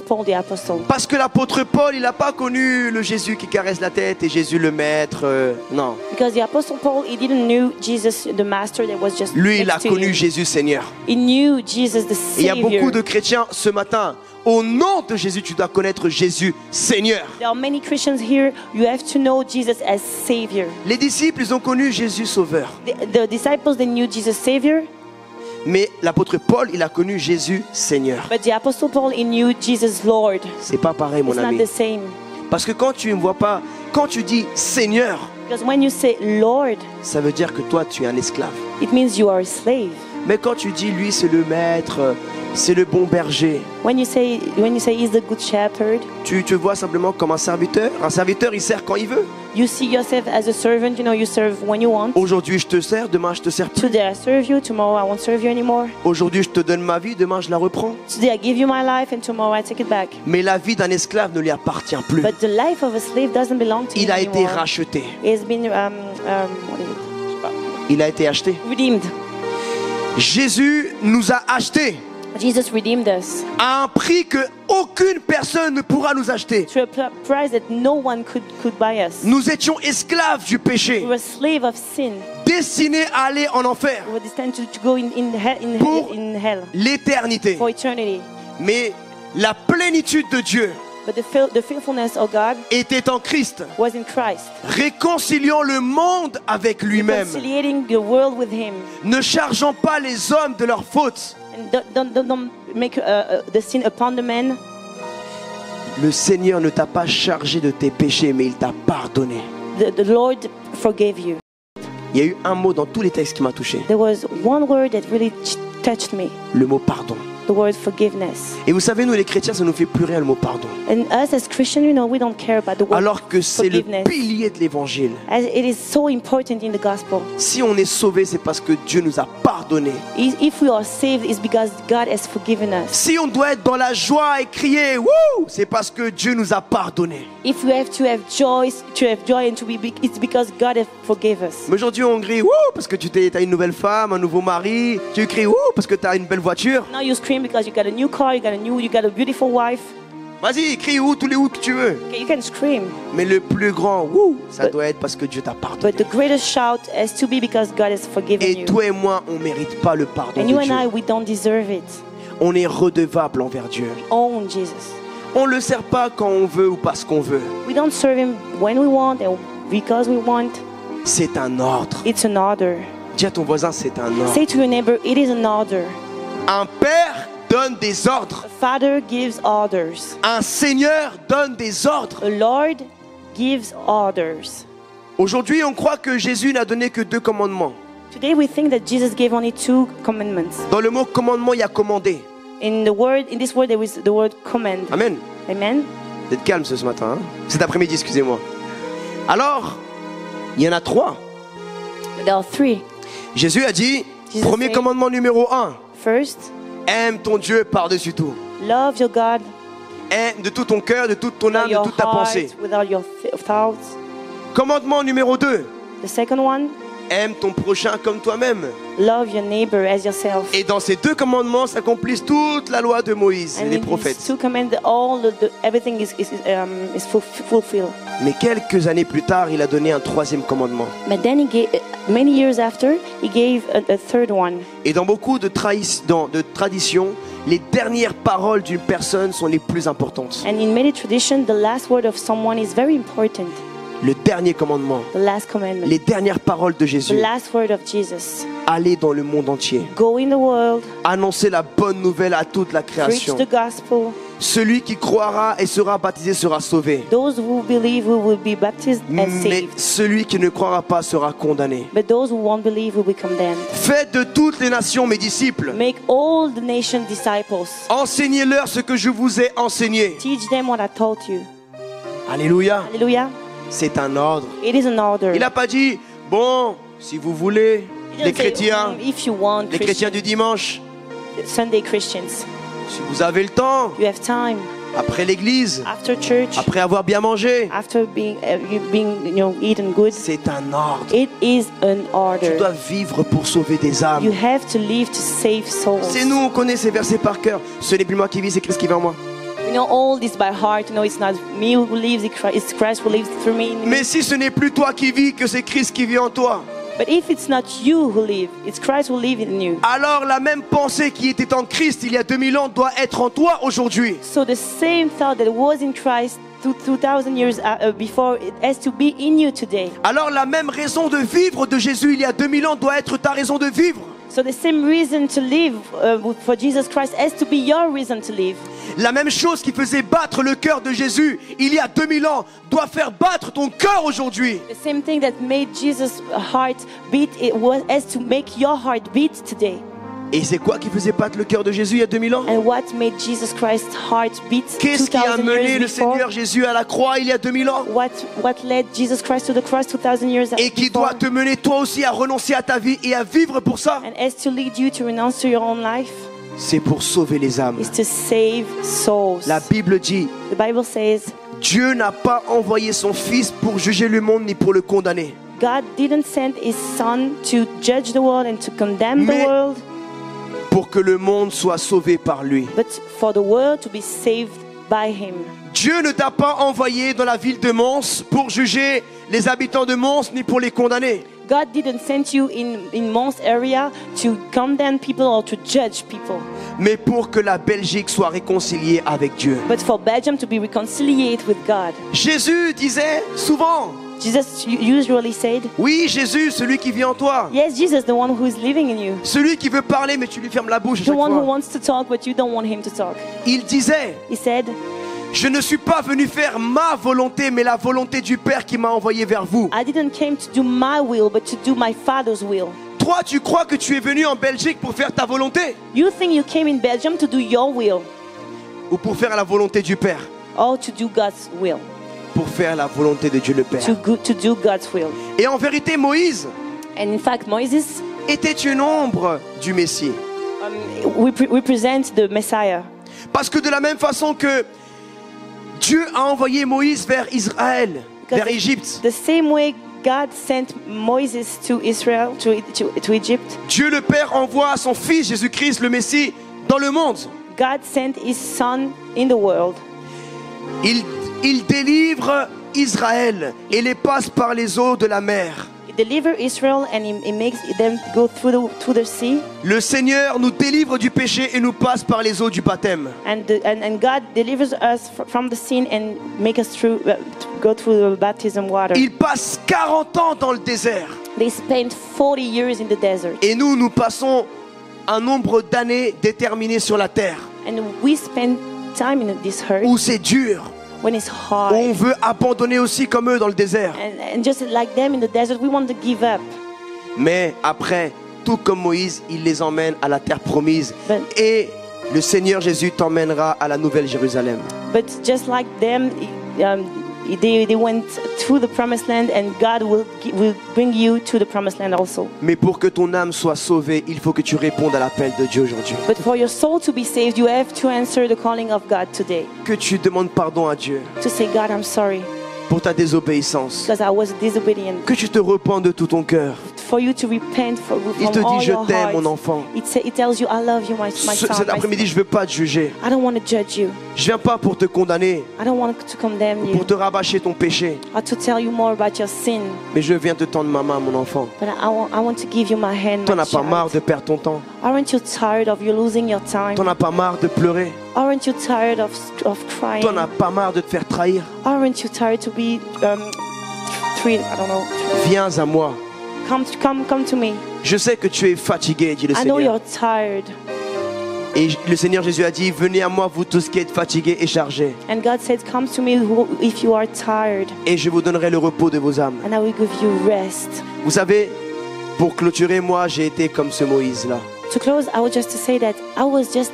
Paul the apostle. Parce que l'apôtre Paul, il n'a pas connu le Jésus qui caresse la tête et Jésus le maître. Non. Because the apostle Paul, he didn't knew Jesus the master that was just Lui, il a next to connu him. Jésus Seigneur. He knew Jesus the Et il y a Savior. beaucoup de chrétiens ce matin. Au nom de Jésus, tu dois connaître Jésus Seigneur. There are many Christians here. You have to know Jesus as Savior. Les disciples, ils ont connu Jésus Sauveur. The disciples, they knew Jesus Savior. Mais l'apôtre Paul, il a connu Jésus Seigneur. But the apostle Paul, he knew Jesus Lord. C'est pas pareil, mon It's not ami. the same. Parce que quand tu ne vois pas, quand tu dis Seigneur, Because when you say Lord, ça veut dire que toi, tu es un esclave. it means you are a slave. Mais quand tu dis lui, c'est le maître, c'est le bon berger, When you say he's the good shepherd, tu te vois simplement comme un serviteur. Un serviteur, il sert quand il veut. you see yourself as a servant. You serve when you want. Aujourd'hui, je te sers, demain, je te sers plus. Today I serve you, tomorrow I won't serve you anymore. Aujourd'hui, je te donne ma vie, demain, je la reprends. Today I give you my life and tomorrow I take it back. Mais la vie d'un esclave ne lui appartient plus. But the life of a slave doesn't belong to Il him a été anymore. racheté. It's been what is Il a été acheté. it? Redeemed. Jésus nous a achetés Jesus redeemed us à un prix que aucune personne ne pourra nous acheter. to a price that no one could buy us. Nous étions esclaves du péché, We were slave of sin. destinés à aller en enfer We were destined to go in Pour- hell l'éternité. for eternity. Mais la plénitude de Dieu But the faithfulness of God était en Christ, was in Christ, réconciliant le monde avec lui-même, reconciliating the world with Him, ne chargeant pas les hommes de leurs fautes. and don't make the sin upon the man. Le Seigneur ne t'a pas chargé de tes péchés, mais il t'a pardonné. The Lord forgave you. Il y a eu un mot dans tous les textes qui m'a touché, There was one word that really touched me. le mot pardon. the word forgiveness. Et vous savez, nous les chrétiens, ça nous fait plus rien le mot pardon. And us as Christians, we don't care about the word Alors que c'est le forgiveness. pilier de l'évangile. As it is so important in the gospel. Si on est sauvé, c'est parce que Dieu nous a pardonné. If we are saved, it's because God has forgiven us. Si on doit être dans la joie et crier, wouh, c'est parce que Dieu nous a pardonné. If we have to have joy and to be big, it's because God has forgiven us. Mais aujourd'hui, on crie, wouh, parce que tu as une nouvelle femme, un nouveau mari. Tu cries, wouh, parce que tu as une belle voiture. Now you scream because you got a new car, you got a beautiful wife. Vas-y, crie wouh, tous les wouh que tu veux. Okay, you can scream. Mais le plus grand wouh, ça doit être parce que Dieu t'a pardonné. But the greatest shout has to be because God has forgiven Et you. toi et moi, on ne mérite pas le pardon And de you Dieu. and I, we don't deserve it. On est redevable envers Dieu. Own Jesus. On ne le sert pas quand on veut ou parce qu'on veut. We don't serve Him when we want and because we want. C'est un ordre. It's an order. Dis à ton voisin, c'est un ordre. Say to your neighbor, it is an order. Un père donne des ordres. A father gives orders. Un seigneur donne des ordres. A Lord gives orders. Aujourd'hui, on croit que Jésus n'a donné que 2 commandements. Today we think that Jesus gave only 2 commandments. Dans le mot commandement, il y a commandé. In this word, there is the word command. Amen. Amen. Vous êtes calme ce matin, hein? Cet après-midi, excusez-moi. Alors, il y en a 3. But there are 3. Jésus a dit, Jesus premier said- commandement numéro 1, First, aime ton Dieu par-dessus tout. love your God Aime de tout ton cœur, de toute ton with âme, de your toute ta pensée. heart, with all your thoughts. Commandement numéro 2, The second one, aime ton prochain comme toi-même. love your neighbor as yourself. Et dans ces 2 commandements s'accomplissent toute la loi de Moïse et And les in these prophètes. 2 commands, everything is fulfilled. Mais quelques années plus tard, il a donné un 3e commandement. But then he gave, many years after, he gave a third one. Et dans beaucoup de traditions, les dernières paroles d'une personne sont les plus importantes. And in many traditions, the last word of someone is very important. Le dernier commandement, The last commandment. les dernières paroles de The Jésus. last word of Jesus. Allez dans le monde entier. Go in the world, Annoncez la bonne nouvelle à toute la preach création. the gospel. Celui qui croira et sera baptisé sera sauvé. Those who believe will be baptized and Mais saved. celui qui ne croira pas sera condamné. But those who won't believe will be condemned. Faites de toutes les nations mes disciples. Make all the nations disciples. Enseignez-leur ce que je vous ai enseigné. Teach them what I taught you. Alléluia. Hallelujah. C'est un ordre. It is an order. Il n'a pas dit, bon, si vous voulez, He les didn't say, chrétiens, if you want, les chrétiens du dimanche, Sunday Christians, si vous avez le temps, you have time après l'église, after church, après avoir bien mangé, after being eaten good. c'est un ordre. It is an Tu order. dois vivre pour sauver des âmes. You have to live to save souls. C'est nous, on connaît ces versets par cœur. Ce n'est plus moi qui vis, c'est Christ qui vit en moi. We know all this by heart. You know, it's not me who lives, it's Christ who lives through me. Mais si ce n'est plus toi qui vis, que c'est Christ qui vit en toi, But if it's not you who live, it's Christ who lives in you. alors la même pensée qui était en Christ il y a 2000 ans doit être en toi aujourd'hui. So the same thought that was in Christ 2,000 years before, it has to be in you today. Alors la même raison de vivre de Jésus il y a 2000 ans doit être ta raison de vivre. So the same reason to live for Jesus Christ has to be your reason to live. La même chose qui faisait battre le cœur de Jésus il y a 2000 ans doit faire battre ton cœur aujourd'hui. The same thing that made Jesus' heart beat, has to make your heart beat today. Et c'est quoi qui faisait battre le cœur de Jésus il y a 2000 ans? And what made Jesus Christ's heart beat Qu'est-ce qui a 2,000 mené years le before? Seigneur Jésus à la croix il y a 2000 ans? What led Jesus Christ to the cross 2,000 years Et qui before? doit te mener toi aussi à renoncer à ta vie et à vivre pour ça? And has to lead you to renounce to your own life C'est pour sauver les âmes. is to save souls. La Bible dit, The Bible says Dieu n'a pas envoyé son Fils pour juger le monde ni pour le condamner. God didn't send His Son to judge the world and to condemn the Mais- world, Pour que le monde soit sauvé par lui. but for the world to be saved by Him. Dieu ne t'a pas envoyé dans la ville de Mons pour juger les habitants de Mons ni pour les condamner. God didn't send you in Mons area to condemn people or to judge people, Mais pour que la Belgique soit réconciliée avec Dieu. but for Belgium to be reconciliated with God. Jésus disait souvent, Jesus usually said, oui Jésus, celui qui vit en toi. yes, Jesus, the one who is living in you, Celui qui veut parler mais tu lui fermes la bouche à the chaque one who fois. wants to talk but you don't want him to talk. Il disait, He said, je ne suis pas venu faire ma volonté mais la volonté du Père qui m'a envoyé vers vous. I didn't came to do my will but to do my Father's will. Toi, tu crois que tu es venu en Belgique pour faire ta volonté You think you came in Belgium to do your will ou pour faire la volonté du Père? or to do God's will? Pour faire la volonté de Dieu le Père. To do God's will. Et en vérité, Moïse And in fact, Moses était une ombre du Messie. represents the Messiah. Parce que de la même façon que Dieu a envoyé Moïse vers Israël, vers Égypte, The same way God sent Moses to Israel, to Egypt, Dieu le Père envoie son Fils Jésus-Christ, le Messie, dans le monde. God sent His Son in the world. Il délivre Israël et les passe par les eaux de la mer. He delivers Israel and he makes them go through the sea. Le Seigneur nous délivre du péché et nous passe par les eaux du baptême. And God delivers us from the sin and make us go through the baptism water. Il passe 40 ans dans le désert. They spent 40 years in the desert. Et nous passons un nombre d'années déterminé sur la terre. And we spend time in this earth Où c'est dur. when it's hard. On veut abandonner aussi comme eux dans le désert. And just like them in the desert, we want to give up. Mais après, tout comme Moïse, il les emmène à la terre promise. But- Et le Seigneur Jésus t'emmènera à la nouvelle Jérusalem. But just like them, they went through the promised land, and God will bring you to the promised land also. Mais pour que ton âme soit sauvée, il faut que tu répondes à l'appel de Dieu aujourd'hui. But for your soul to be saved, you have to answer the calling of God today. Que tu demandes pardon à Dieu To say, God, I'm sorry pour ta désobéissance. because I was disobedient. Que tu te repens de tout ton cœur. For you to repent from Il te all dit, je your t'aime, heart. mon enfant. It tells you, I love you, my son. Cet après-midi, je ne veux pas te juger. I don't want to judge you. Je viens pas pour te condamner, I don't want to condemn pour you te rabâcher ton péché. or to tell you more about your sin. Mais je viens te tendre ma main, mon enfant. But I want to give you my hand, T'en my as pas marre child. de perdre ton temps. Aren't you tired of you losing your time? T'en as pas marre de pleurer. Aren't you tired of crying? T'en as pas marre de te faire trahir. Aren't you tired to be treated? I don't know. Viens à moi. Come to me. Je sais que tu es fatigué, dit le I know Seigneur. you're tired. Et le Seigneur Jésus a dit, venez à moi, vous tous qui êtes fatigués et chargés, And God said, come to me if you are tired, et je vous donnerai le repos de vos âmes. and I will give you rest. Vous savez, pour clôturer, moi, j'ai été comme ce Moïse-là. To close, I would just to say that I was just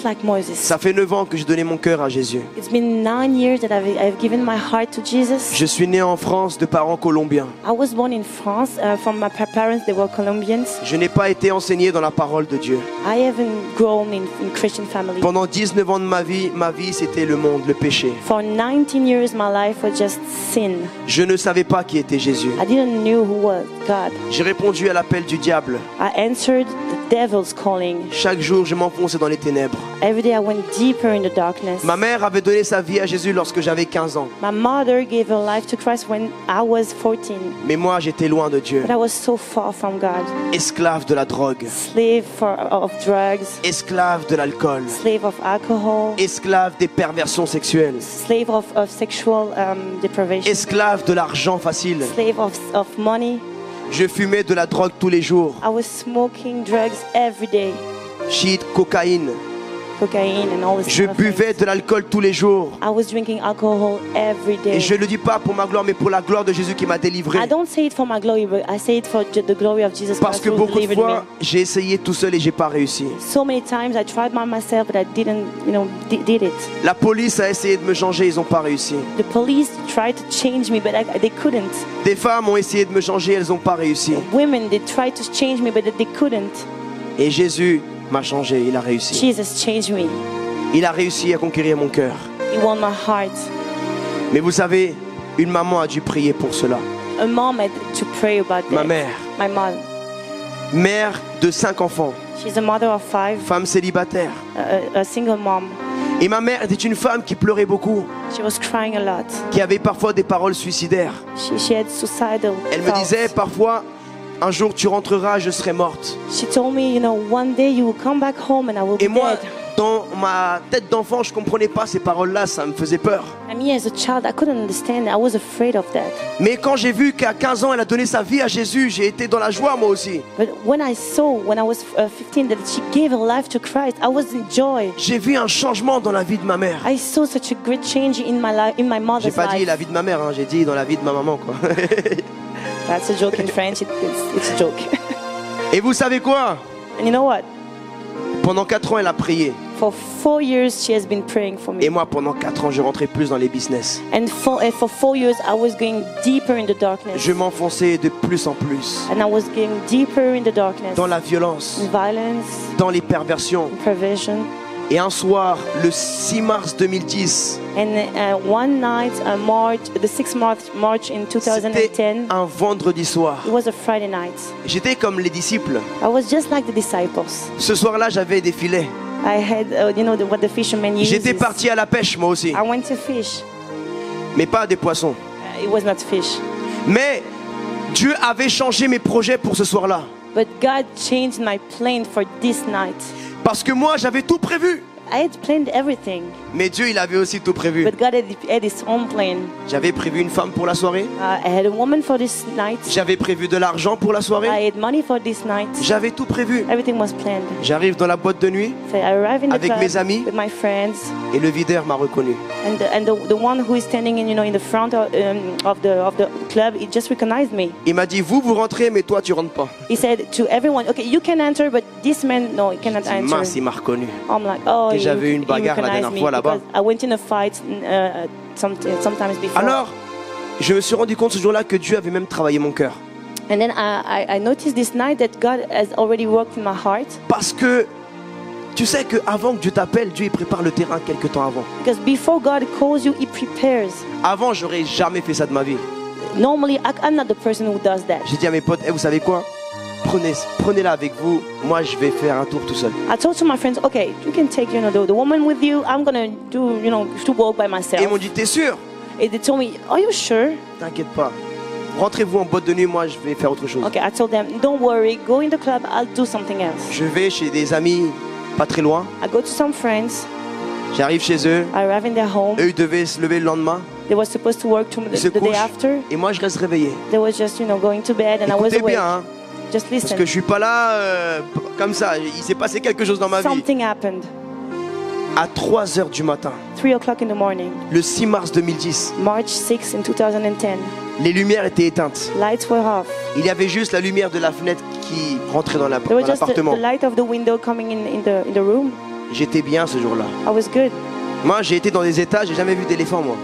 like Moses. Ça fait 9 ans que j'ai donné mon cœur à Jésus. It's been 9 years that I've given my heart to Jesus. Je suis né en France de parents colombiens. I was born in France from my parents. They were Colombians. Je n'ai pas été enseigné dans la parole de Dieu. I haven't grown in Christian family. Pendant 19 ans de ma vie, c'était le monde, le péché. For 19 years, my life was just sin. Je ne savais pas qui était Jésus. I didn't know who was God. J'ai répondu à l'appel du diable. I answered the devil's calling. Chaque jour, je m'enfonçais dans les ténèbres. Every day I went deeper in the darkness. Ma mère avait donné sa vie à Jésus lorsque j'avais 15 ans. My mother gave her life to Christ when I was 14. Mais moi, j'étais loin de Dieu. But I was so far from God. Esclave de la drogue. Slave of drugs. Esclave de l'alcool. Slave of alcohol. Esclave des perversions sexuelles. Slave of sexual deprivation. Esclave de l'argent facile. Slave of money. Je fumais de la drogue tous les jours. I was smoking drugs every day. Shit, cocaïne. Cocaine and all this Je kind of buvais things. de l'alcool tous les jours. I was drinking alcohol every day. Et je ne le dis pas pour ma gloire, mais pour la gloire de Jésus qui m'a délivré. I don't say it for my glory, but I say it for the glory of Jesus Parce Christ que who beaucoup de delivered fois, me. j'ai essayé tout seul et j'ai pas réussi. So many times I tried by myself, but I didn't, did it. La police a essayé de me changer, ils n'ont pas réussi. The police tried to change me, but they couldn't. Des femmes ont essayé de me changer, elles n'ont pas réussi. Women, they tried to change me, but they couldn't. Et Jésus m'a changé, il a réussi. Jesus changed me. Il a réussi à conquérir mon cœur. He won my heart. Mais vous savez, une maman a dû prier pour cela. A mom had to pray about Ma that. mère, My mom. mère de 5 enfants, She's a mother of 5, femme célibataire. a single mom. Et ma mère était une femme qui pleurait beaucoup, She was crying a lot. qui avait parfois des paroles suicidaires. She had suicidal Elle me thoughts. disait parfois, un jour tu rentreras, je serai morte. She told me, one day you will come back home and I will Et be moi, dead. dans ma tête d'enfant, je ne comprenais pas ces paroles-là, ça me faisait peur. And me as a child, I couldn't understand. I was afraid of that. Mais quand j'ai vu qu'à 15 ans, elle a donné sa vie à Jésus, j'ai été dans la joie moi aussi. But when I saw, when I was 15, that she gave her life to Christ, I was in joy. J'ai vu un changement dans la vie de ma mère. I saw such a great change in my life, in my J'ai mother's pas dit life. la vie de ma mère, j'ai dit dans la vie de ma maman, quoi. That's a joke in French. It's a joke. Et vous savez quoi? And you know what? Pendant 4 ans, elle a prié. For 4 years, she has been praying for Et me. moi, pendant 4 ans, je rentrais plus dans les business. And for 4 years, I was going deeper in the darkness. Je m'enfonçais de plus en plus And I was going deeper in the darkness. dans la violence, In violence, dans les perversions. in perversion. Et un soir, le 6 mars 2010, And one night, the 6th March in c'était 2010, un vendredi soir. it was a Friday night. J'étais comme les disciples. I was just like the disciples. Ce soir-là, j'avais des filets. I had, what the fishermen use. J'étais parti à la pêche, moi aussi. I went to fish. Mais pas des poissons. It was not fish. Mais Dieu avait changé mes projets pour ce soir-là. But God changed my plan for this night. Parce que moi, j'avais tout prévu. I had planned everything, Mais Dieu, il avait aussi tout prévu. but God had His own plan. J'avais prévu une femme pour la soirée. I had a woman for this night. J'avais prévu de l'argent pour la soirée. I had money for this night. J'avais tout prévu. Everything was planned. J'arrive dans la boîte de nuit So I arrived in the Avec club mes amis. with my friends, et le videur m'a reconnu. and the one who is standing in the front of the club, he just recognized me. Il m'a dit, vous rentrez, mais toi, tu rentres pas. He said to everyone, "Okay, you can enter, but this man, no, he cannot enter." Mince, il m'a reconnu. I'm like, oh, Que he j'avais eu une he bagarre la recognized dernière me fois là-bas. because I went in a fight sometimes before. Alors, je me suis rendu compte ce jour-là que Dieu avait même travaillé mon cœur. And then I noticed this night that God has already worked in my heart, Parce que tu sais qu'avant que Dieu t'appelle, Dieu il prépare le terrain quelque temps avant. because before God calls you, He prepares. Avant, j'aurais jamais fait ça de ma vie. Normally, I'm not the person who does that. J'ai dit à mes potes, vous savez quoi? Prenez-la avec vous. Moi, je vais faire un tour tout seul. I told to my friends, okay, you can take the woman with you. I'm gonna do to walk by myself. Et ils m'ont dit, t'es sûr? And they told me, are you sure? T'inquiète pas. Rentrez-vous en boîte de nuit, moi je vais faire autre chose. Okay, I told them, don't worry, go in the club. I'll do something else. Je vais chez des amis pas très loin. I go to some friends. J'arrive chez eux. I arrive in their home. Eux, ils devaient se lever le lendemain. They were supposed to work Ils se the day couchent. after. Et moi, je reste réveillé. They was just going to bed, and I was Écoutez awake. bien, hein, Just parce listen. que je suis pas là comme ça. Il s'est passé quelque chose dans ma vie. Something happened. À 3 heures du matin, 3 o'clock in the morning, le 6 mars 2010, March 6 in 2010. les lumières étaient éteintes. Lights were off. Il y avait juste la lumière de la fenêtre qui rentrait dans There was just l'appartement. the light of the window coming in the room. J'étais bien ce jour-là. I was good. Moi, j'ai été dans des états, j'ai jamais vu d'éléphant, moi.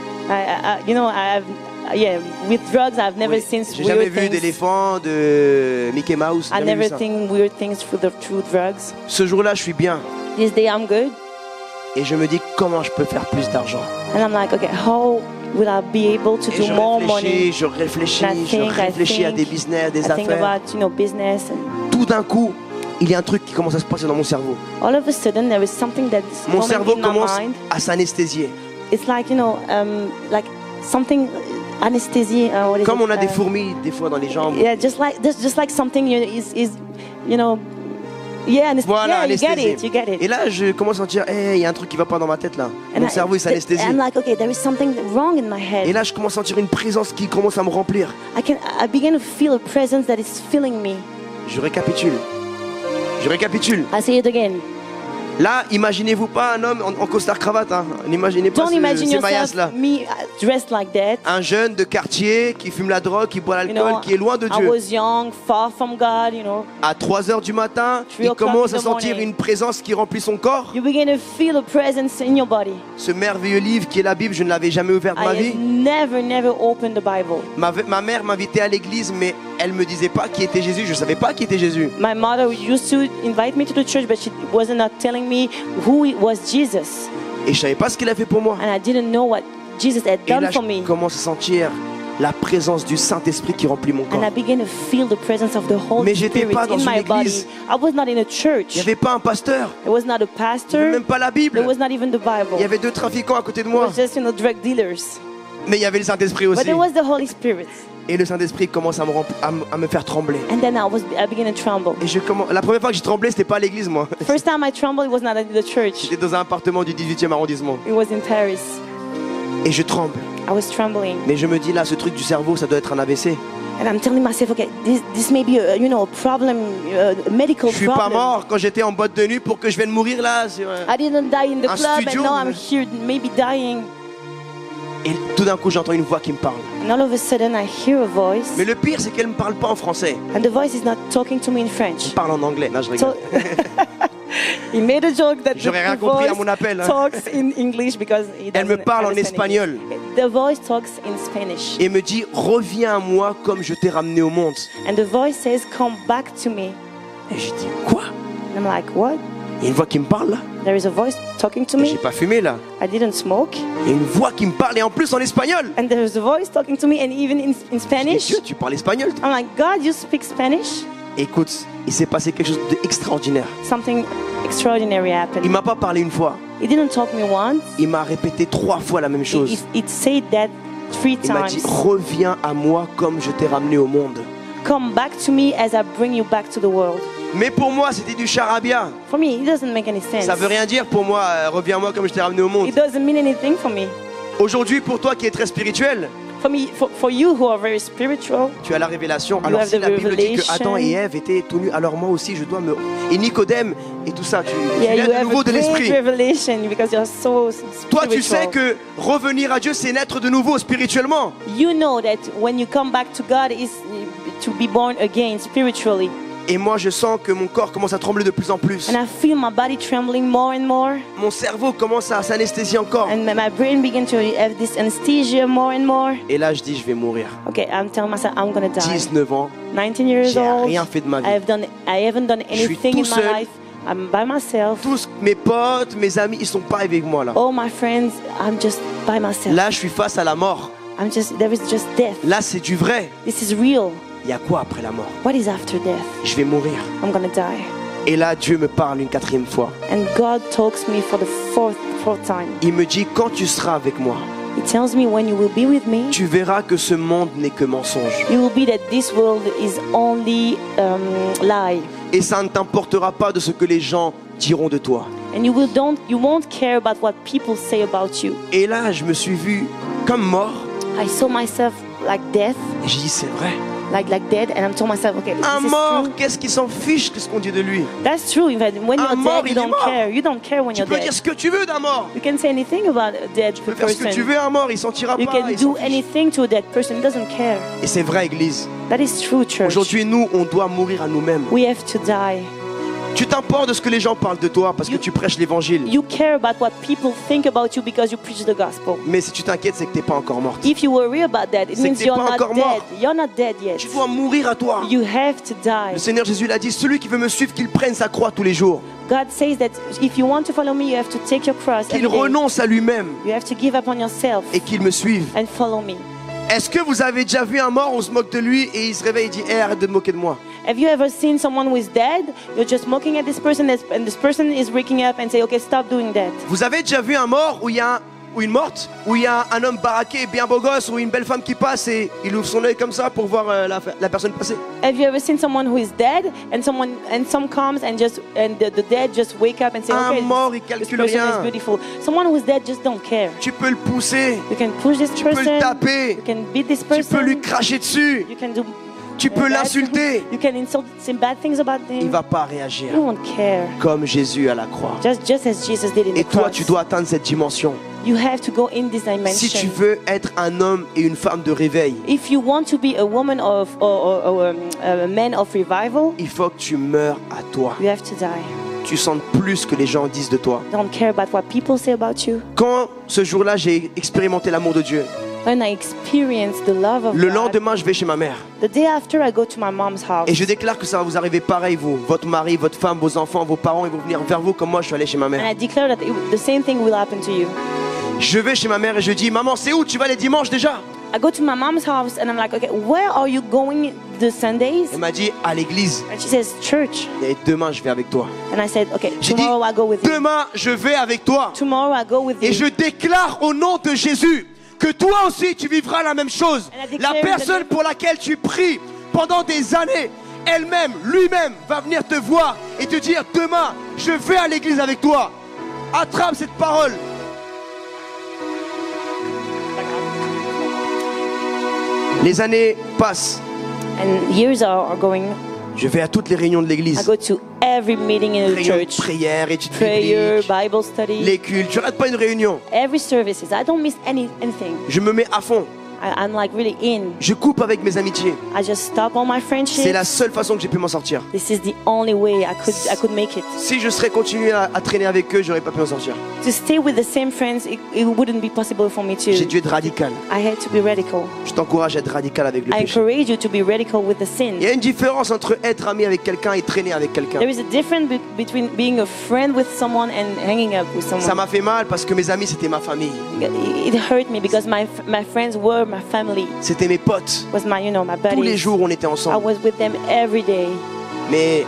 With drugs, I've never Oui. seen J'ai jamais weird vu things. d'éléphant, de Mickey Mouse. I jamais vu never ça. seen weird things through drugs. Ce jour-là, je suis bien. This day, I'm good. Et je me dis comment je peux faire plus d'argent. And I'm like, okay, how will I be able to Et do more money? je réfléchis And I think à des business, des I think affaires. about, business. And Tout d'un coup, il y a un truc qui commence à se passer dans mon cerveau. all of a sudden, there is something that's Mon coming cerveau in my commence mind. à s'anesthésier. It's like, like something anesthesia. What is Comme it? on a des fourmis des fois dans les jambes. Yeah, just like something is yeah, Voilà, yeah, anesthésié. you get it. Et là, je commence à sentir, il y a un truc qui va pas dans ma tête là. Mon cerveau il s'anesthésie. I'm like, okay, there is something wrong in my head. Et là, je commence à sentir une présence qui commence à me remplir. I begin to feel a presence that is filling me. Je récapitule. I say it again. Là, imaginez-vous pas un homme en costard cravate. Hein. N'imaginez pas Don't imagine ces maillasses là. yourself me dressed like that. Un jeune de quartier qui fume la drogue, qui boit l'alcool, qui est loin de I Dieu. was young, far from God, À 3 heures du matin, 3 il o'clock commence in à the sentir morning. une présence qui remplit son corps. You begin to feel a presence in your body. Ce merveilleux livre qui est la Bible, je ne l'avais jamais ouvert de ma I vie. have never opened the Bible. Ma mère m'invitait à l'église, mais elle me disait pas qui était Jésus. Je savais pas qui était Jésus. My mother used to invite me to the church, but she was not telling me who it was Jesus. Et je savais pas ce qu'il a fait pour moi. And I didn't know what Jesus had Et là, done for je me. commence à sentir la présence du Saint-Esprit qui remplit mon corps. And I began to feel the presence of the Holy Mais j'étais Spirit pas dans in une my body. église. I was not in a Il church. n'y avait pas un pasteur, There was not a il n'y pastor. avait même pas la Bible. There was not even the Bible. Il y avait 2 trafiquants à côté de It moi. was just, drug dealers. Mais il y avait le Saint-Esprit But aussi. there was the Holy Spirit. Et le Saint-Esprit commence à me faire trembler. And then I began to tremble. Et la première fois que j'ai tremblé, c'était pas à l'église, moi. First time I trembled, it was not at the church. J'étais dans un appartement du 18e arrondissement. It was in Paris. Et je tremble. I was trembling. Mais je me dis là, ce truc du cerveau, ça doit être un AVC. And I'm telling myself, okay, this may be a problem, a medical Je suis pas problem. mort quand j'étais en boîte de nuit pour que je vienne mourir là. I didn't die in the Un club, studio, and now I'm mais- here, maybe dying. Et tout d'un coup, j'entends une voix qui me parle. And all of a sudden I hear a voice. Mais le pire, c'est qu'elle ne me parle pas en français. And the voice is not talking to me in French. Elle parle en anglais. Là, je rigole. So he made a joke that J'aurais rien the compris à voice mon appel, hein. talks in English because he Elle me doesn't parle en understand espagnol. English. The voice talks in Spanish. Et me dit, reviens à moi comme je t'ai ramené au monde. And the voice says, come back to me. Et je dis, quoi? And I'm like, what? Il y a une voix qui me parle là. There is a voice talking to J'ai me. pas fumé là. I didn't smoke. Il y a une voix qui me parle et en plus en espagnol. And there is a voice talking to me and even in Et Spanish. Dieu, tu parles espagnol toi. I'm like, God, you speak Spanish? Écoute, il s'est passé quelque chose d'extraordinaire. Something extraordinary Il happened. m'a pas parlé une fois. He didn't talk me once. Il m'a répété 3 fois la même chose. It said that 3 Il m'a dit, times. reviens à moi comme je t'ai ramené au monde. Come back to me as I bring you back to the world. Mais pour moi, c'était du charabia. For me, it doesn't make any sense. Ça veut rien dire pour moi, reviens à moi comme je t'ai ramené au monde. It doesn't mean anything for me. Aujourd'hui, pour toi qui es très spirituel, For me, for you who are very spiritual, tu as la révélation. Alors have si the la Bible dit que revelation. Adam et Ève étaient tout nus, alors moi aussi je dois me... Et Nicodème et tout ça, tu yeah, viens you de have nouveau a de great l'esprit. revelation because you're so Toi tu sais spiritual. que revenir à Dieu c'est naître de nouveau spirituellement. You know that when you come back to God is to be born again spiritually. Et moi je sens que mon corps commence à trembler de plus en plus. And I feel my body trembling more and more. Mon cerveau commence à s'anesthésier encore. And my brain begins to have this anesthesia more and more. Et là je dis je vais mourir. Okay, I'm telling myself I'm gonna die. 19 ans, 19 years j'ai old. rien fait de ma vie. I haven't done suis anything tout in my seul. life. I'm by myself. Tous mes potes, mes amis, ils sont pas avec moi là. All my friends, I'm just by myself. Là je suis face à la mort. There is just death. Là c'est du vrai. This is real. Il y a quoi après la mort? What is after death? Je vais mourir. I'm gonna die. Et là Dieu me parle une 4e fois. And God talks me for the fourth time. Il me dit quand tu seras avec moi, He tells me when you will be with me, tu verras que ce monde n'est que mensonge. you will be that this world is only lie. Et ça ne t'importera pas de ce que les gens diront de toi. And you won't care about what people say about you. Et là, je me suis vu comme mort. I saw myself like death, Et j'ai dit, c'est vrai. like dead, and I told myself, okay, Un this is mort, true. qu'est-ce qu'il s'en fiche de ce qu'on dit de lui? That's true. In fact, when Un you're mort, dead, il you est don't mort. care. You don't care when Tu you're peux dead. dire ce que tu veux d'un mort. You can say anything about a dead Tu peux faire ce que tu person. veux à un mort, il sentira You pas. can il s'en do fiche. anything to a dead person. He doesn't care. Et c'est vrai, Église. That is true, church. Aujourd'hui, nous, on doit mourir à nous-mêmes. We have to die. Tu t'importes de ce que les gens parlent de toi parce que tu prêches l'évangile. You care about what people think about you because you preach the gospel. Mais si tu t'inquiètes, c'est que t'es pas encore morte. If you worry about that, it C'est means que t'es you're pas not encore dead. mort. You're not dead yet. Tu dois mourir à toi. You have to die. Le Seigneur Jésus l'a dit, celui qui veut me suivre, qu'il prenne sa croix tous les jours. God says that if you want to follow me, you have to take your cross Qu'il every day. renonce à lui-même You have to give up on yourself et qu'il me suive. and follow me. Est-ce que vous avez déjà vu un mort, on se moque de lui et il se réveille et dit hey, arrête de te moquer de moi? Have you ever seen someone who is dead? You're just mocking at this person, and this person is waking up and say, okay, stop doing that. Vous avez déjà vu un mort où il y a ou une morte, où il y a un homme baraqué, bien beau gosse, ou une belle femme qui passe et il ouvre son œil comme ça pour voir la personne passer? Have you ever seen someone who is dead and some comes and the dead just wake up and say, Un okay, mort, il this calcule person rien. is beautiful. Someone who is dead just don't care. Tu peux le pousser, You can push this tu peux le person. taper, You can beat this tu peux person. lui cracher dessus, You can do. tu peux bad l'insulter. things. You can insult, say bad things about Il them. va pas réagir You won't care. comme Jésus à la croix. Just as Jesus did in Et the toi, cross. tu dois atteindre cette dimension. You have to go in this dimension. Si tu veux être un homme et une femme de réveil, If you want to be a woman or a man of revival, il faut que tu meurs à toi. you have to die. Tu sentes plus ce que les gens disent de toi. Don't care about what people say about you. Quand ce jour-là, j'ai expérimenté l'amour de Dieu, When I experience the love of le God, lendemain, je vais chez ma mère. the day after I go to my mom's house. Et je déclare que ça va vous arriver pareil, vous. Votre mari, votre femme, vos enfants, vos parents, ils vont venir vers vous comme moi, je suis allé chez ma And mère. I declare that the same thing will happen to you. Je vais chez ma mère et je dis, maman, c'est où tu vas les dimanches déjà? I go to my mom's house and I'm like, okay, where are you going the Sundays? Elle m'a dit, à l'église. And she says, church. Et demain, je vais avec toi. And I said, okay, J'ai dit, tomorrow I go with you. demain, je vais avec toi. Tomorrow I go with Et you. je déclare au nom de Jésus que toi aussi tu vivras la même chose. And I La declare personne that- pour laquelle tu pries pendant des années, elle-même, lui-même va venir te voir et te dire demain, je vais à l'église avec toi. Attrape cette parole. Les années passent. And years are going. Je vais à toutes les réunions de I l'église. go to every meeting in the Réunion de church. prière, études Prayer, bibliques, Bible study, les cultes. Je rate pas une réunion. every services. I don't miss anything. Je me mets à fond. I'm like really in. Je coupe avec mes amitiés. I just stop all my C'est friendships. la seule façon que j'ai pu m'en sortir. This is the only way I could make it. Si je serais continué à traîner avec eux, j'aurais pas pu m'en sortir. To stay with the same friends, it wouldn't be possible for me J'ai to. dû être radical. I had to be radical. Je t'encourage à être radical avec le I péché. encourage you to be radical with the sin. Il y a une différence entre être ami avec quelqu'un et traîner avec quelqu'un. There is a difference between being a friend with someone and hanging up with Ça someone. m'a fait mal parce que mes amis c'était ma famille. It hurt me because my friends were my family. C'était mes potes. Was my my Tous les buddies. jours on était I ensemble. was with them every day. Mais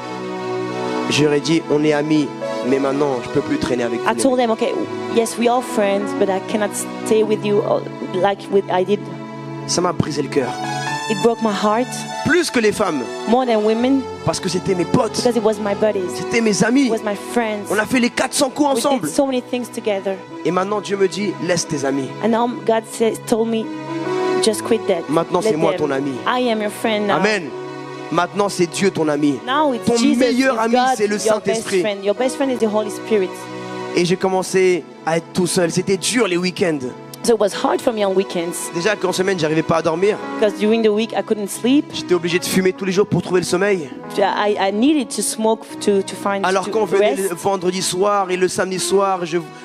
j'aurais dit on est amis, mais maintenant je peux plus traîner avec I vous. told them, okay, yes, we are friends, but I cannot stay with you like I did. Ça m'a brisé le cœur. It broke my heart Plus que les femmes, more than women parce que c'était mes potes, because it was my buddies, c'était mes amis. it was my friends. On a fait les 400 coups We ensemble. did so many things together. Et maintenant Dieu me dit laisse tes amis. And now God told me, just quit that. Maintenant, Let c'est moi them. ton ami. I am your friend now. Amen. Maintenant c'est Dieu ton ami. Now it's Ton Jesus, meilleur it's ami, God, c'est le your best Saint-Esprit. friend. Your best friend is the Holy Spirit. Et j'ai commencé à être tout seul. C'était dur les week-ends. So it was hard for me on weekends Déjà qu'en semaine j'arrivais pas à dormir. because during the week I couldn't sleep. J'étais obligé de fumer tous les jours pour trouver le sommeil. I needed to smoke to find Alors to qu'on venait rest. le vendredi soir et le samedi soir,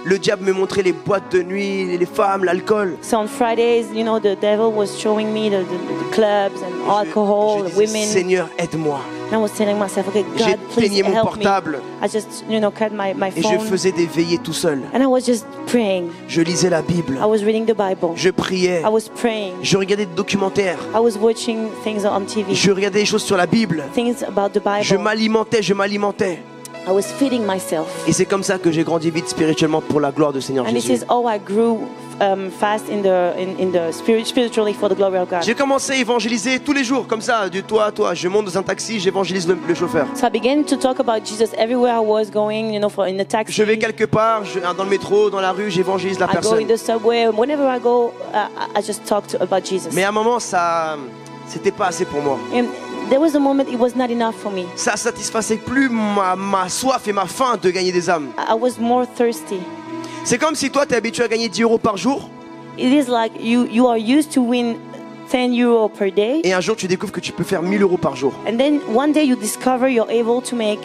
le diable me montrait les boîtes de nuit, les femmes, l'alcool. So on Fridays, the devil was showing me the clubs and alcohol, Je the disais, women. Seigneur, aide-moi. And I was telling myself, okay, J'ai God, please peigné mon help portable me. I just, cut my et je phone. faisais des veillées tout seul. And I was just praying. Je lisais la Bible, I was reading the Bible. je priais, I was praying. je regardais des documentaires, I was watching things on TV. je regardais des choses sur la Bible. Things about the Je Bible. m'alimentais. I was feeding myself. Et c'est comme ça que j'ai grandi vite spirituellement pour la gloire du Seigneur And this Jésus. is how I grew fast in the spiritually for the glory of God. J'ai commencé à évangéliser tous les jours, comme ça, de toi à toi. Je monte dans un taxi, j'évangélise le chauffeur. So I began to talk about Jesus everywhere I was going, in the taxi. Je vais quelque part, dans le métro, dans la rue, j'évangélise la I go personne. in the subway. Whenever I go, I just talk about Jesus. Mais à un moment, c'était pas assez pour moi. And there was a moment it was not enough for me. Ça satisfaisait plus ma soif et ma faim de gagner des âmes. I was more thirsty. C'est comme si toi, tu es habitué à gagner 10 euros par jour, It is like you are used to win 10 euro per day, et un jour, tu découvres que tu peux faire 1000 euros par jour. and then one day you discover you're able to make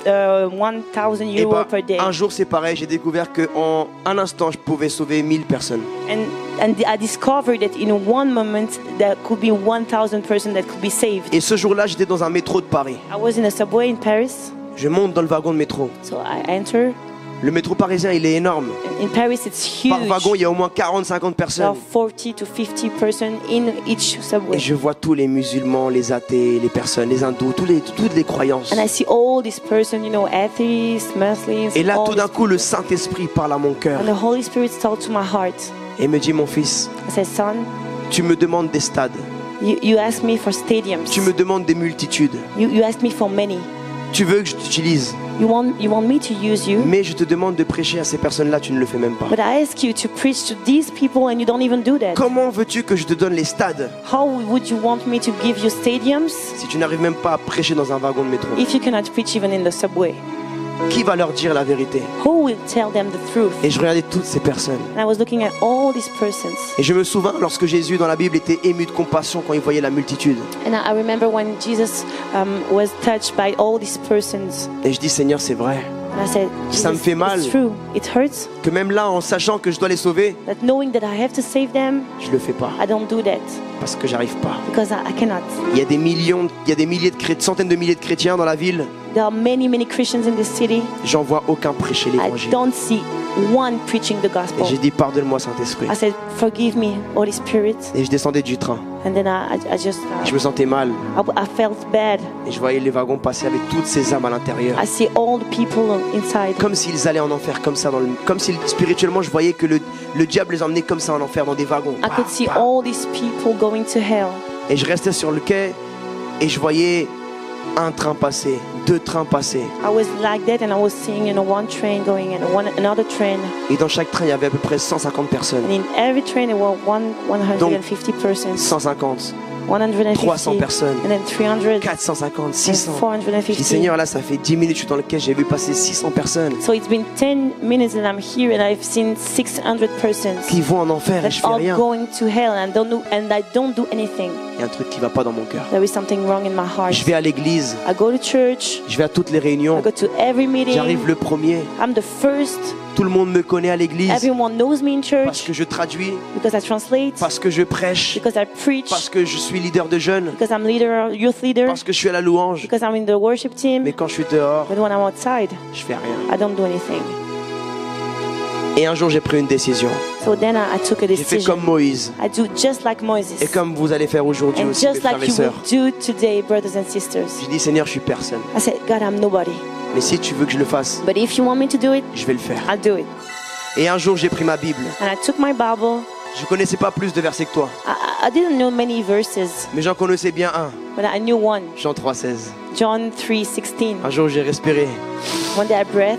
1,000 Et euro bah, per day. un jour, c'est pareil, j'ai découvert qu'en un instant, je pouvais sauver 1000 personnes. And I discovered that in one moment there could be 1,000 persons that could be saved. Et ce jour-là, j'étais dans un métro de Paris. I was in a subway in Paris, Je monte dans le wagon de métro. so I enter. Le métro parisien, il est énorme. In Paris, it's huge. Par wagon, il y a au moins 40-50 There are personnes. 40 to 50 persons in each subway. Et je vois tous les musulmans, les athées, les personnes, les hindous, toutes les croyances. And I see all these persons, atheists, Muslims. Et là, all tout d'un these coup, le people. Saint-Esprit parle à mon cœur And the Holy Spirit talked to my heart. et me dit, mon fils, I said, son, tu me demandes des stades, you asked me for stadiums. tu me demandes des multitudes, You asked me for many. tu veux que je t'utilise, You want me to use you. mais je te demande de prêcher à ces personnes-là, tu ne le fais même pas. But I ask you to preach to these people and you don't even do that. Comment veux-tu que je te donne les stades How would you want me to give you stadiums si tu n'arrives même pas à prêcher dans un wagon de métro? if you cannot preach even in the subway? Qui va leur dire la vérité? Who will tell them the truth? Et je regardais toutes ces personnes. And I was looking at all these persons. Et je me souviens lorsque Jésus dans la Bible était ému de compassion quand il voyait la multitude. And I remember when Jesus was touched by all these persons. Et je dis, Seigneur, c'est vrai And I said, Ça me Jesus, fait mal. it's true. It hurts que même là, en sachant que je dois les sauver, that knowing that I have to save them, je le fais pas I don't do that parce que j'arrive pas. because I cannot. Il y a des milliers de centaines de milliers de chrétiens dans la ville. There are many Christians in this city. J'en vois aucun prêcher I l'évangile. don't see one preaching the Et gospel. j'ai dit, pardonne-moi, Saint-Esprit. I said, forgive me, Holy Spirit. Et je descendais du train. And then I just, Je me sentais mal. I felt bad. Et je voyais les wagons passer avec toutes ces âmes à l'intérieur. I see all the people inside. Comme s'ils allaient en enfer, comme ça. Comme si spirituellement, je voyais que le diable les emmenait comme ça en enfer, dans des wagons. I could see all these people going to hell. Et je restais sur le quai et je voyais un train passer, 2 trains passer. I was like that and I was seeing, one train going and another train. Et dans chaque train, il y avait à peu près 150 personnes. And in every train there were 150 persons. 150, 150, 300 personnes, and then 300, 450, and 600. Je dis 450. Seigneur, là ça fait 10 minutes, je suis dans le caisse, j'ai vu passer 600 personnes So it's been 10 minutes and I'm here and I've seen 600 persons qui vont en enfer et that je fais are rien. going to hell and I don't do anything. Il y a un truc qui va pas dans mon cœur. There is something wrong in my heart. Je vais à l'église, I go to church, je vais à toutes les réunions, I go to every meeting. j'arrive le premier, I'm the first. tout le monde me connaît à l'église Everyone knows me in parce church que je traduis, because I translate, parce que je prêche, because I preach, parce que je suis leader de jeunes, because I'm youth leader, parce que je suis à la louange. because I'm in the worship team. Mais quand je suis dehors, But when I'm outside, je fais rien. I don't do anything. Et un jour j'ai pris une décision. So then I took a J'ai fait decision. comme Moïse I do just like Moses. et comme vous allez faire aujourd'hui And aussi, mes just frères like et you sœurs. will do today, brothers and sisters. J'ai dit Seigneur, je suis personne. I said, God, I'm nobody. Mais si tu veux que je le fasse, But if you want me to do it, je vais le faire. I'll do it. Et un jour j'ai pris ma Bible. And I took my Bible. Je connaissais pas plus de versets que toi, I didn't know many verses, mais j'en connaissais bien un. but I knew one. Jean 3,16. John 3:16. Un jour j'ai respiré. One day I breathed.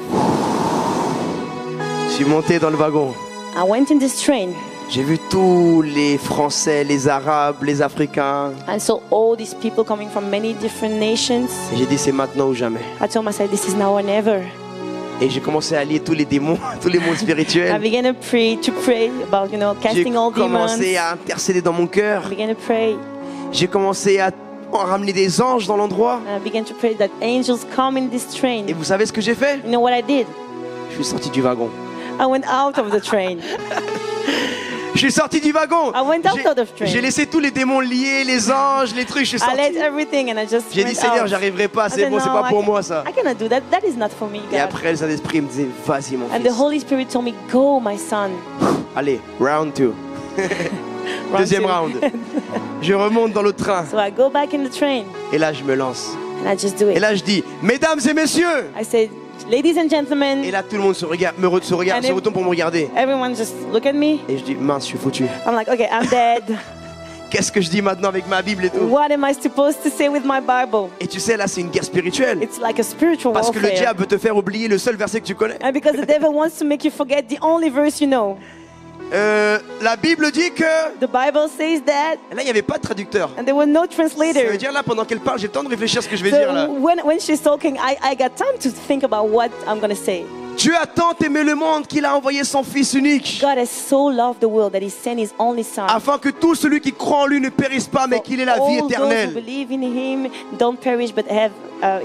Je suis monté dans le wagon. I went in this train J'ai vu tous les Français, les Arabes, les Africains. and saw all these people coming from many different nations. Et j'ai dit c'est maintenant ou jamais. I told myself, this is now or never. Et j'ai commencé à lire tous les démons, tous les mondes I spirituels. began to pray about, J'ai casting all demons. commencé à intercéder dans mon cœur. I began to pray. J'ai commencé à ramener des anges dans l'endroit. And I began to pray that angels come in this train. Et vous savez ce que j'ai fait? You know what I did? Je suis sorti du wagon. I went out of the train. Je suis sorti du wagon. I went out of the train. J'ai laissé tous les démons liés, les anges, les trucs. Je suis I sorti. led everything and I just J'ai went dit Seigneur, out. j'arriverai pas. I C'est said, bon, c'est "No, pas pour I moi ça. cannot do that. That is not for me, Et God." après, le Saint-Esprit me disait vas-y mon And the fils. Holy Spirit told me, "Go, my son." Allez, round 2. Deuxième two. round. Je remonte dans le train. So I go back in the train Et là, je me lance. and I just do Et it. là, je dis mesdames et messieurs. I said, "Ladies and gentlemen," Et là, tout le monde se regarde, se And if- retourne pour me regarder. everyone just look at me. Et je dis mince, je suis foutu. I'm like, "Okay, I'm dead. Qu'est-ce que je dis maintenant avec ma Bible et tout? What am I supposed to say with my Bible?" Et tu sais, là, c'est une guerre spirituelle. It's like a spiritual Parce que le warfare. diable veut te faire oublier le seul verset que tu connais. And because the devil wants to make you forget the only verse you know. La Bible dit que... The Bible says that, Là, il n'y avait pas de traducteur. and there was no Ça translator. veut dire là, pendant qu'elle parle, j'ai le temps de réfléchir à ce que je vais dire là. So when she's talking, I got time to think about what I'm going to say. Dieu a tant aimé le monde qu'il a envoyé son Fils unique, God has so loved the world that he sent his only son. afin que tout celui qui croit en lui ne périsse pas, mais qu'il ait la vie All those who éternelle. believe in him don't perish but have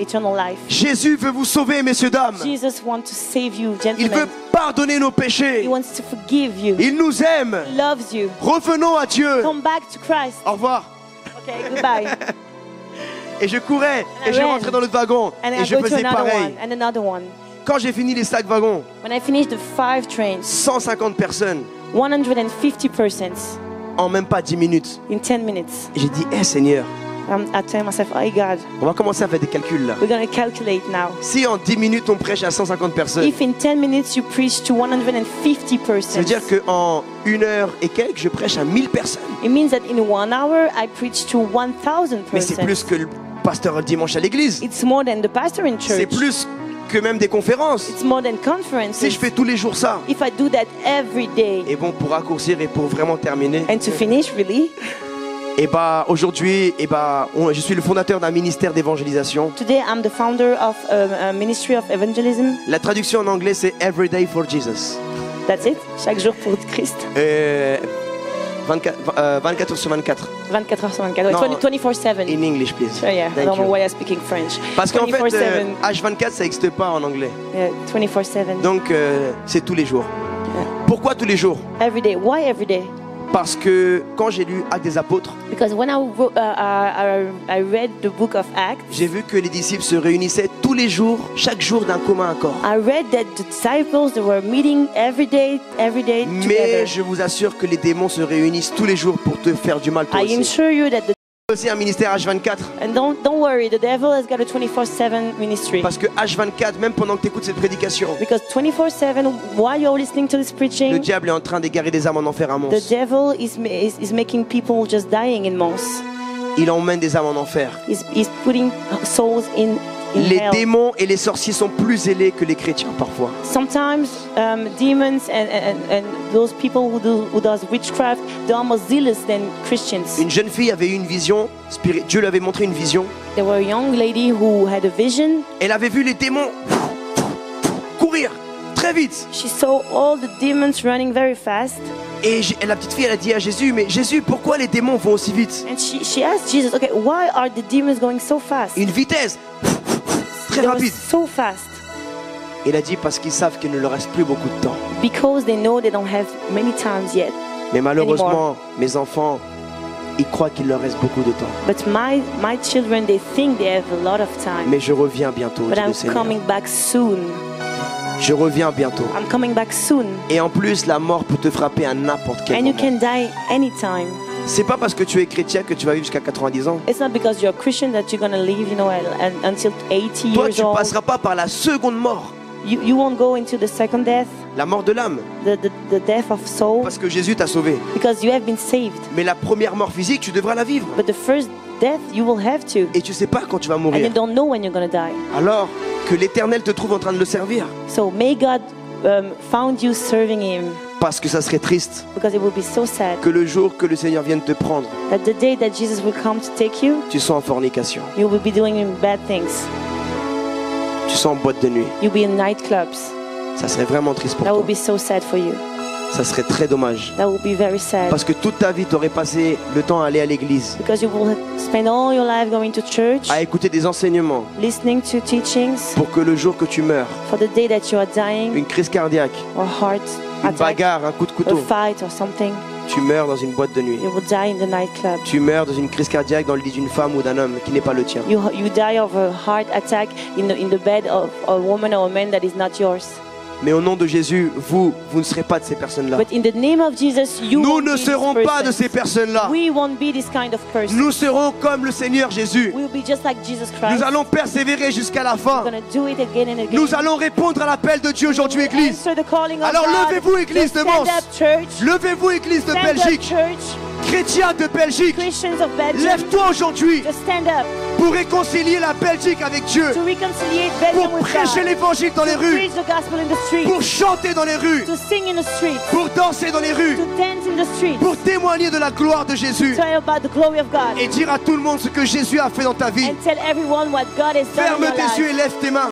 eternal life. Jésus veut vous sauver, messieurs, dames. Jesus wants to save you, Il veut gentlemen. pardonner nos péchés. He wants to forgive you. Il nous aime. He loves you. Revenons à Dieu. Come back to Christ. Au revoir. Okay, goodbye. Et je courais, et je ran. rentrais dans l'autre wagon, And et I je go to faisais another pareil. one and another one. Quand j'ai fini les 5 wagons, When I finished the 5 trains, 150 personnes, 150 persons en même pas 10 minutes. in 10 minutes. Et j'ai dit, hé Seigneur, I tell myself, oh God, on va commencer à faire des calculs là. we're going to calculate now. Si en 10 minutes on prêche à 150 personnes, If in 10 minutes you preach to 150 persons, ça veut dire qu'en 1 heure et quelques, je prêche à 1000 personnes. it means that in 1 hour I preach to 1000 Mais c'est persons. plus que le pasteur le dimanche à l'église. It's more than the pastor in C'est church. plus que même des conférences. It's more than conferences. Si je fais tous les jours ça, If I do that every day, et bon, pour raccourcir et pour vraiment terminer, and to finish really, et bah aujourd'hui, je suis le fondateur d'un ministère d'évangélisation. today I'm the founder of a ministry of evangelism. La traduction en anglais c'est Every Day for Jesus. That's it. Chaque jour pour Christ. 24 heures sur 24. 24 heures sur 24. Non. 24/7. In English, please. Sure, yeah. I Thank don't know you. why I'm speaking French. Parce qu'en fait, 24/7. H24 ça n'existe pas en anglais. Yeah, 24/7. Donc c'est tous les jours. Yeah. Pourquoi tous les jours? Every day. Why every day? Parce que quand j'ai lu Actes des Apôtres, Because when I read the book of Acts, j'ai vu que les disciples se réunissaient tous les jours, chaque jour d'un commun accord. I read that the disciples, they were meeting every day Mais together. je vous assure que les démons se réunissent tous les jours pour te faire du mal toi I aussi. assure you that Aussi un ministère H24. and don't worry, the devil has got a 24/7 ministry. Parce que H24, même pendant que tu écoutes cette prédication, Because 24/7, while you're listening to this le preaching, diable est en train d'égarer des âmes en enfer à the Mons. devil is making people just dying in Mons. Il emmène des âmes en enfer. He's putting souls in in Les hell. démons et les sorciers sont plus zélés que les chrétiens parfois. Sometimes demons and those people who does witchcraft, they're more zealous than Christians. Une jeune fille avait eu une vision, Dieu lui avait montré une vision. There were a young lady who had a vision. Elle avait vu les démons courir très vite. She saw all the demons running very fast. Et la petite fille, elle a dit à Jésus, mais Jésus, pourquoi les démons vont aussi vite? And she asked Jesus, okay, why are the demons going so fast? Une vitesse très They were rapide. so fast. Il a dit parce qu'ils savent qu'il ne leur reste plus beaucoup de temps. Because they know they don't have many times yet. Mais malheureusement, mes enfants, ils croient qu'il leur reste beaucoup de temps. But my children, they think they have a lot of time. Mais je reviens bientôt, But dit le I'm Seigneur. coming back soon. Je reviens bientôt. I'm coming back soon. Et en plus, la mort peut te frapper à n'importe quel And you moment. can die anytime. C'est pas parce que tu es chrétien que tu vas vivre jusqu'à 90 ans. It's not because you're a Christian that you're going to live, until 80 Toi, years tu old. passeras pas par la seconde mort, You won't go into the second death, la mort de l'âme, the death of soul, parce que Jésus t'a sauvé. because you have been saved. Mais la première mort physique, tu devras la vivre. But the first death, you will have to. Et tu sais pas quand tu vas And you mourir. don't know when you're going to die. Alors que l'Éternel te trouve en train de le servir. So may God found you serving Him, Parce que ça serait triste because it will be so sad que le jour que le Seigneur vienne te prendre, that the day that Jesus will come to take you, tu sois en fornication, you will be doing bad things. tu sois en boîte de nuit. You'll be in nightclubs. Ça serait vraiment triste pour That will toi. be so sad for you. Ça serait très dommage. That will be very sad. Parce que toute ta vie, tu aurais passé le temps à aller à l'église, Because you will spend all your life going to church, à écouter des enseignements, listening to teachings, pour que le jour que tu meurs, for the day that you are dying, une crise cardiaque, or heart une attack, bagarre, un coup de a couteau, fight or something, tu meurs dans une boîte de nuit. you will die in the nightclub. Tu meurs dans une crise cardiaque dans le lit d'une femme ou d'un homme qui n'est pas le tien. You die of a heart attack in the bed of a woman or a man that is not yours. Mais au nom de Jésus, vous ne serez pas de ces personnes-là. But in the name of Jesus, you Nous won't ne be this serons pas de person. ces personnes-là. We won't be this kind of person. Nous serons comme le Seigneur Jésus. We will be just like Jesus Christ. Nous allons persévérer jusqu'à la We're fin. going to do it again and again. Nous allons répondre à l'appel de Dieu aujourd'hui, Église. Answer the calling of Alors God. levez-vous, Église de Stand Mons. up, church. Levez-vous, Église de Stand up, Belgique. church. Chrétiens de Belgique. Christians of Belgium. Lève-toi aujourd'hui Just stand up pour réconcilier la Belgique avec Dieu. to reconciliate Belgium Pour with prêcher God. l'évangile dans les To rues. preach the gospel in the street. Pour chanter dans les rues. To sing in the street. Pour danser dans les rues. To dance in the street. Pour témoigner de la gloire de Jésus. Tell about the glory of God. Et dire à tout le monde ce que Jésus a fait dans ta vie. And tell everyone what God has done in Ferme your tes life. yeux et lève tes mains.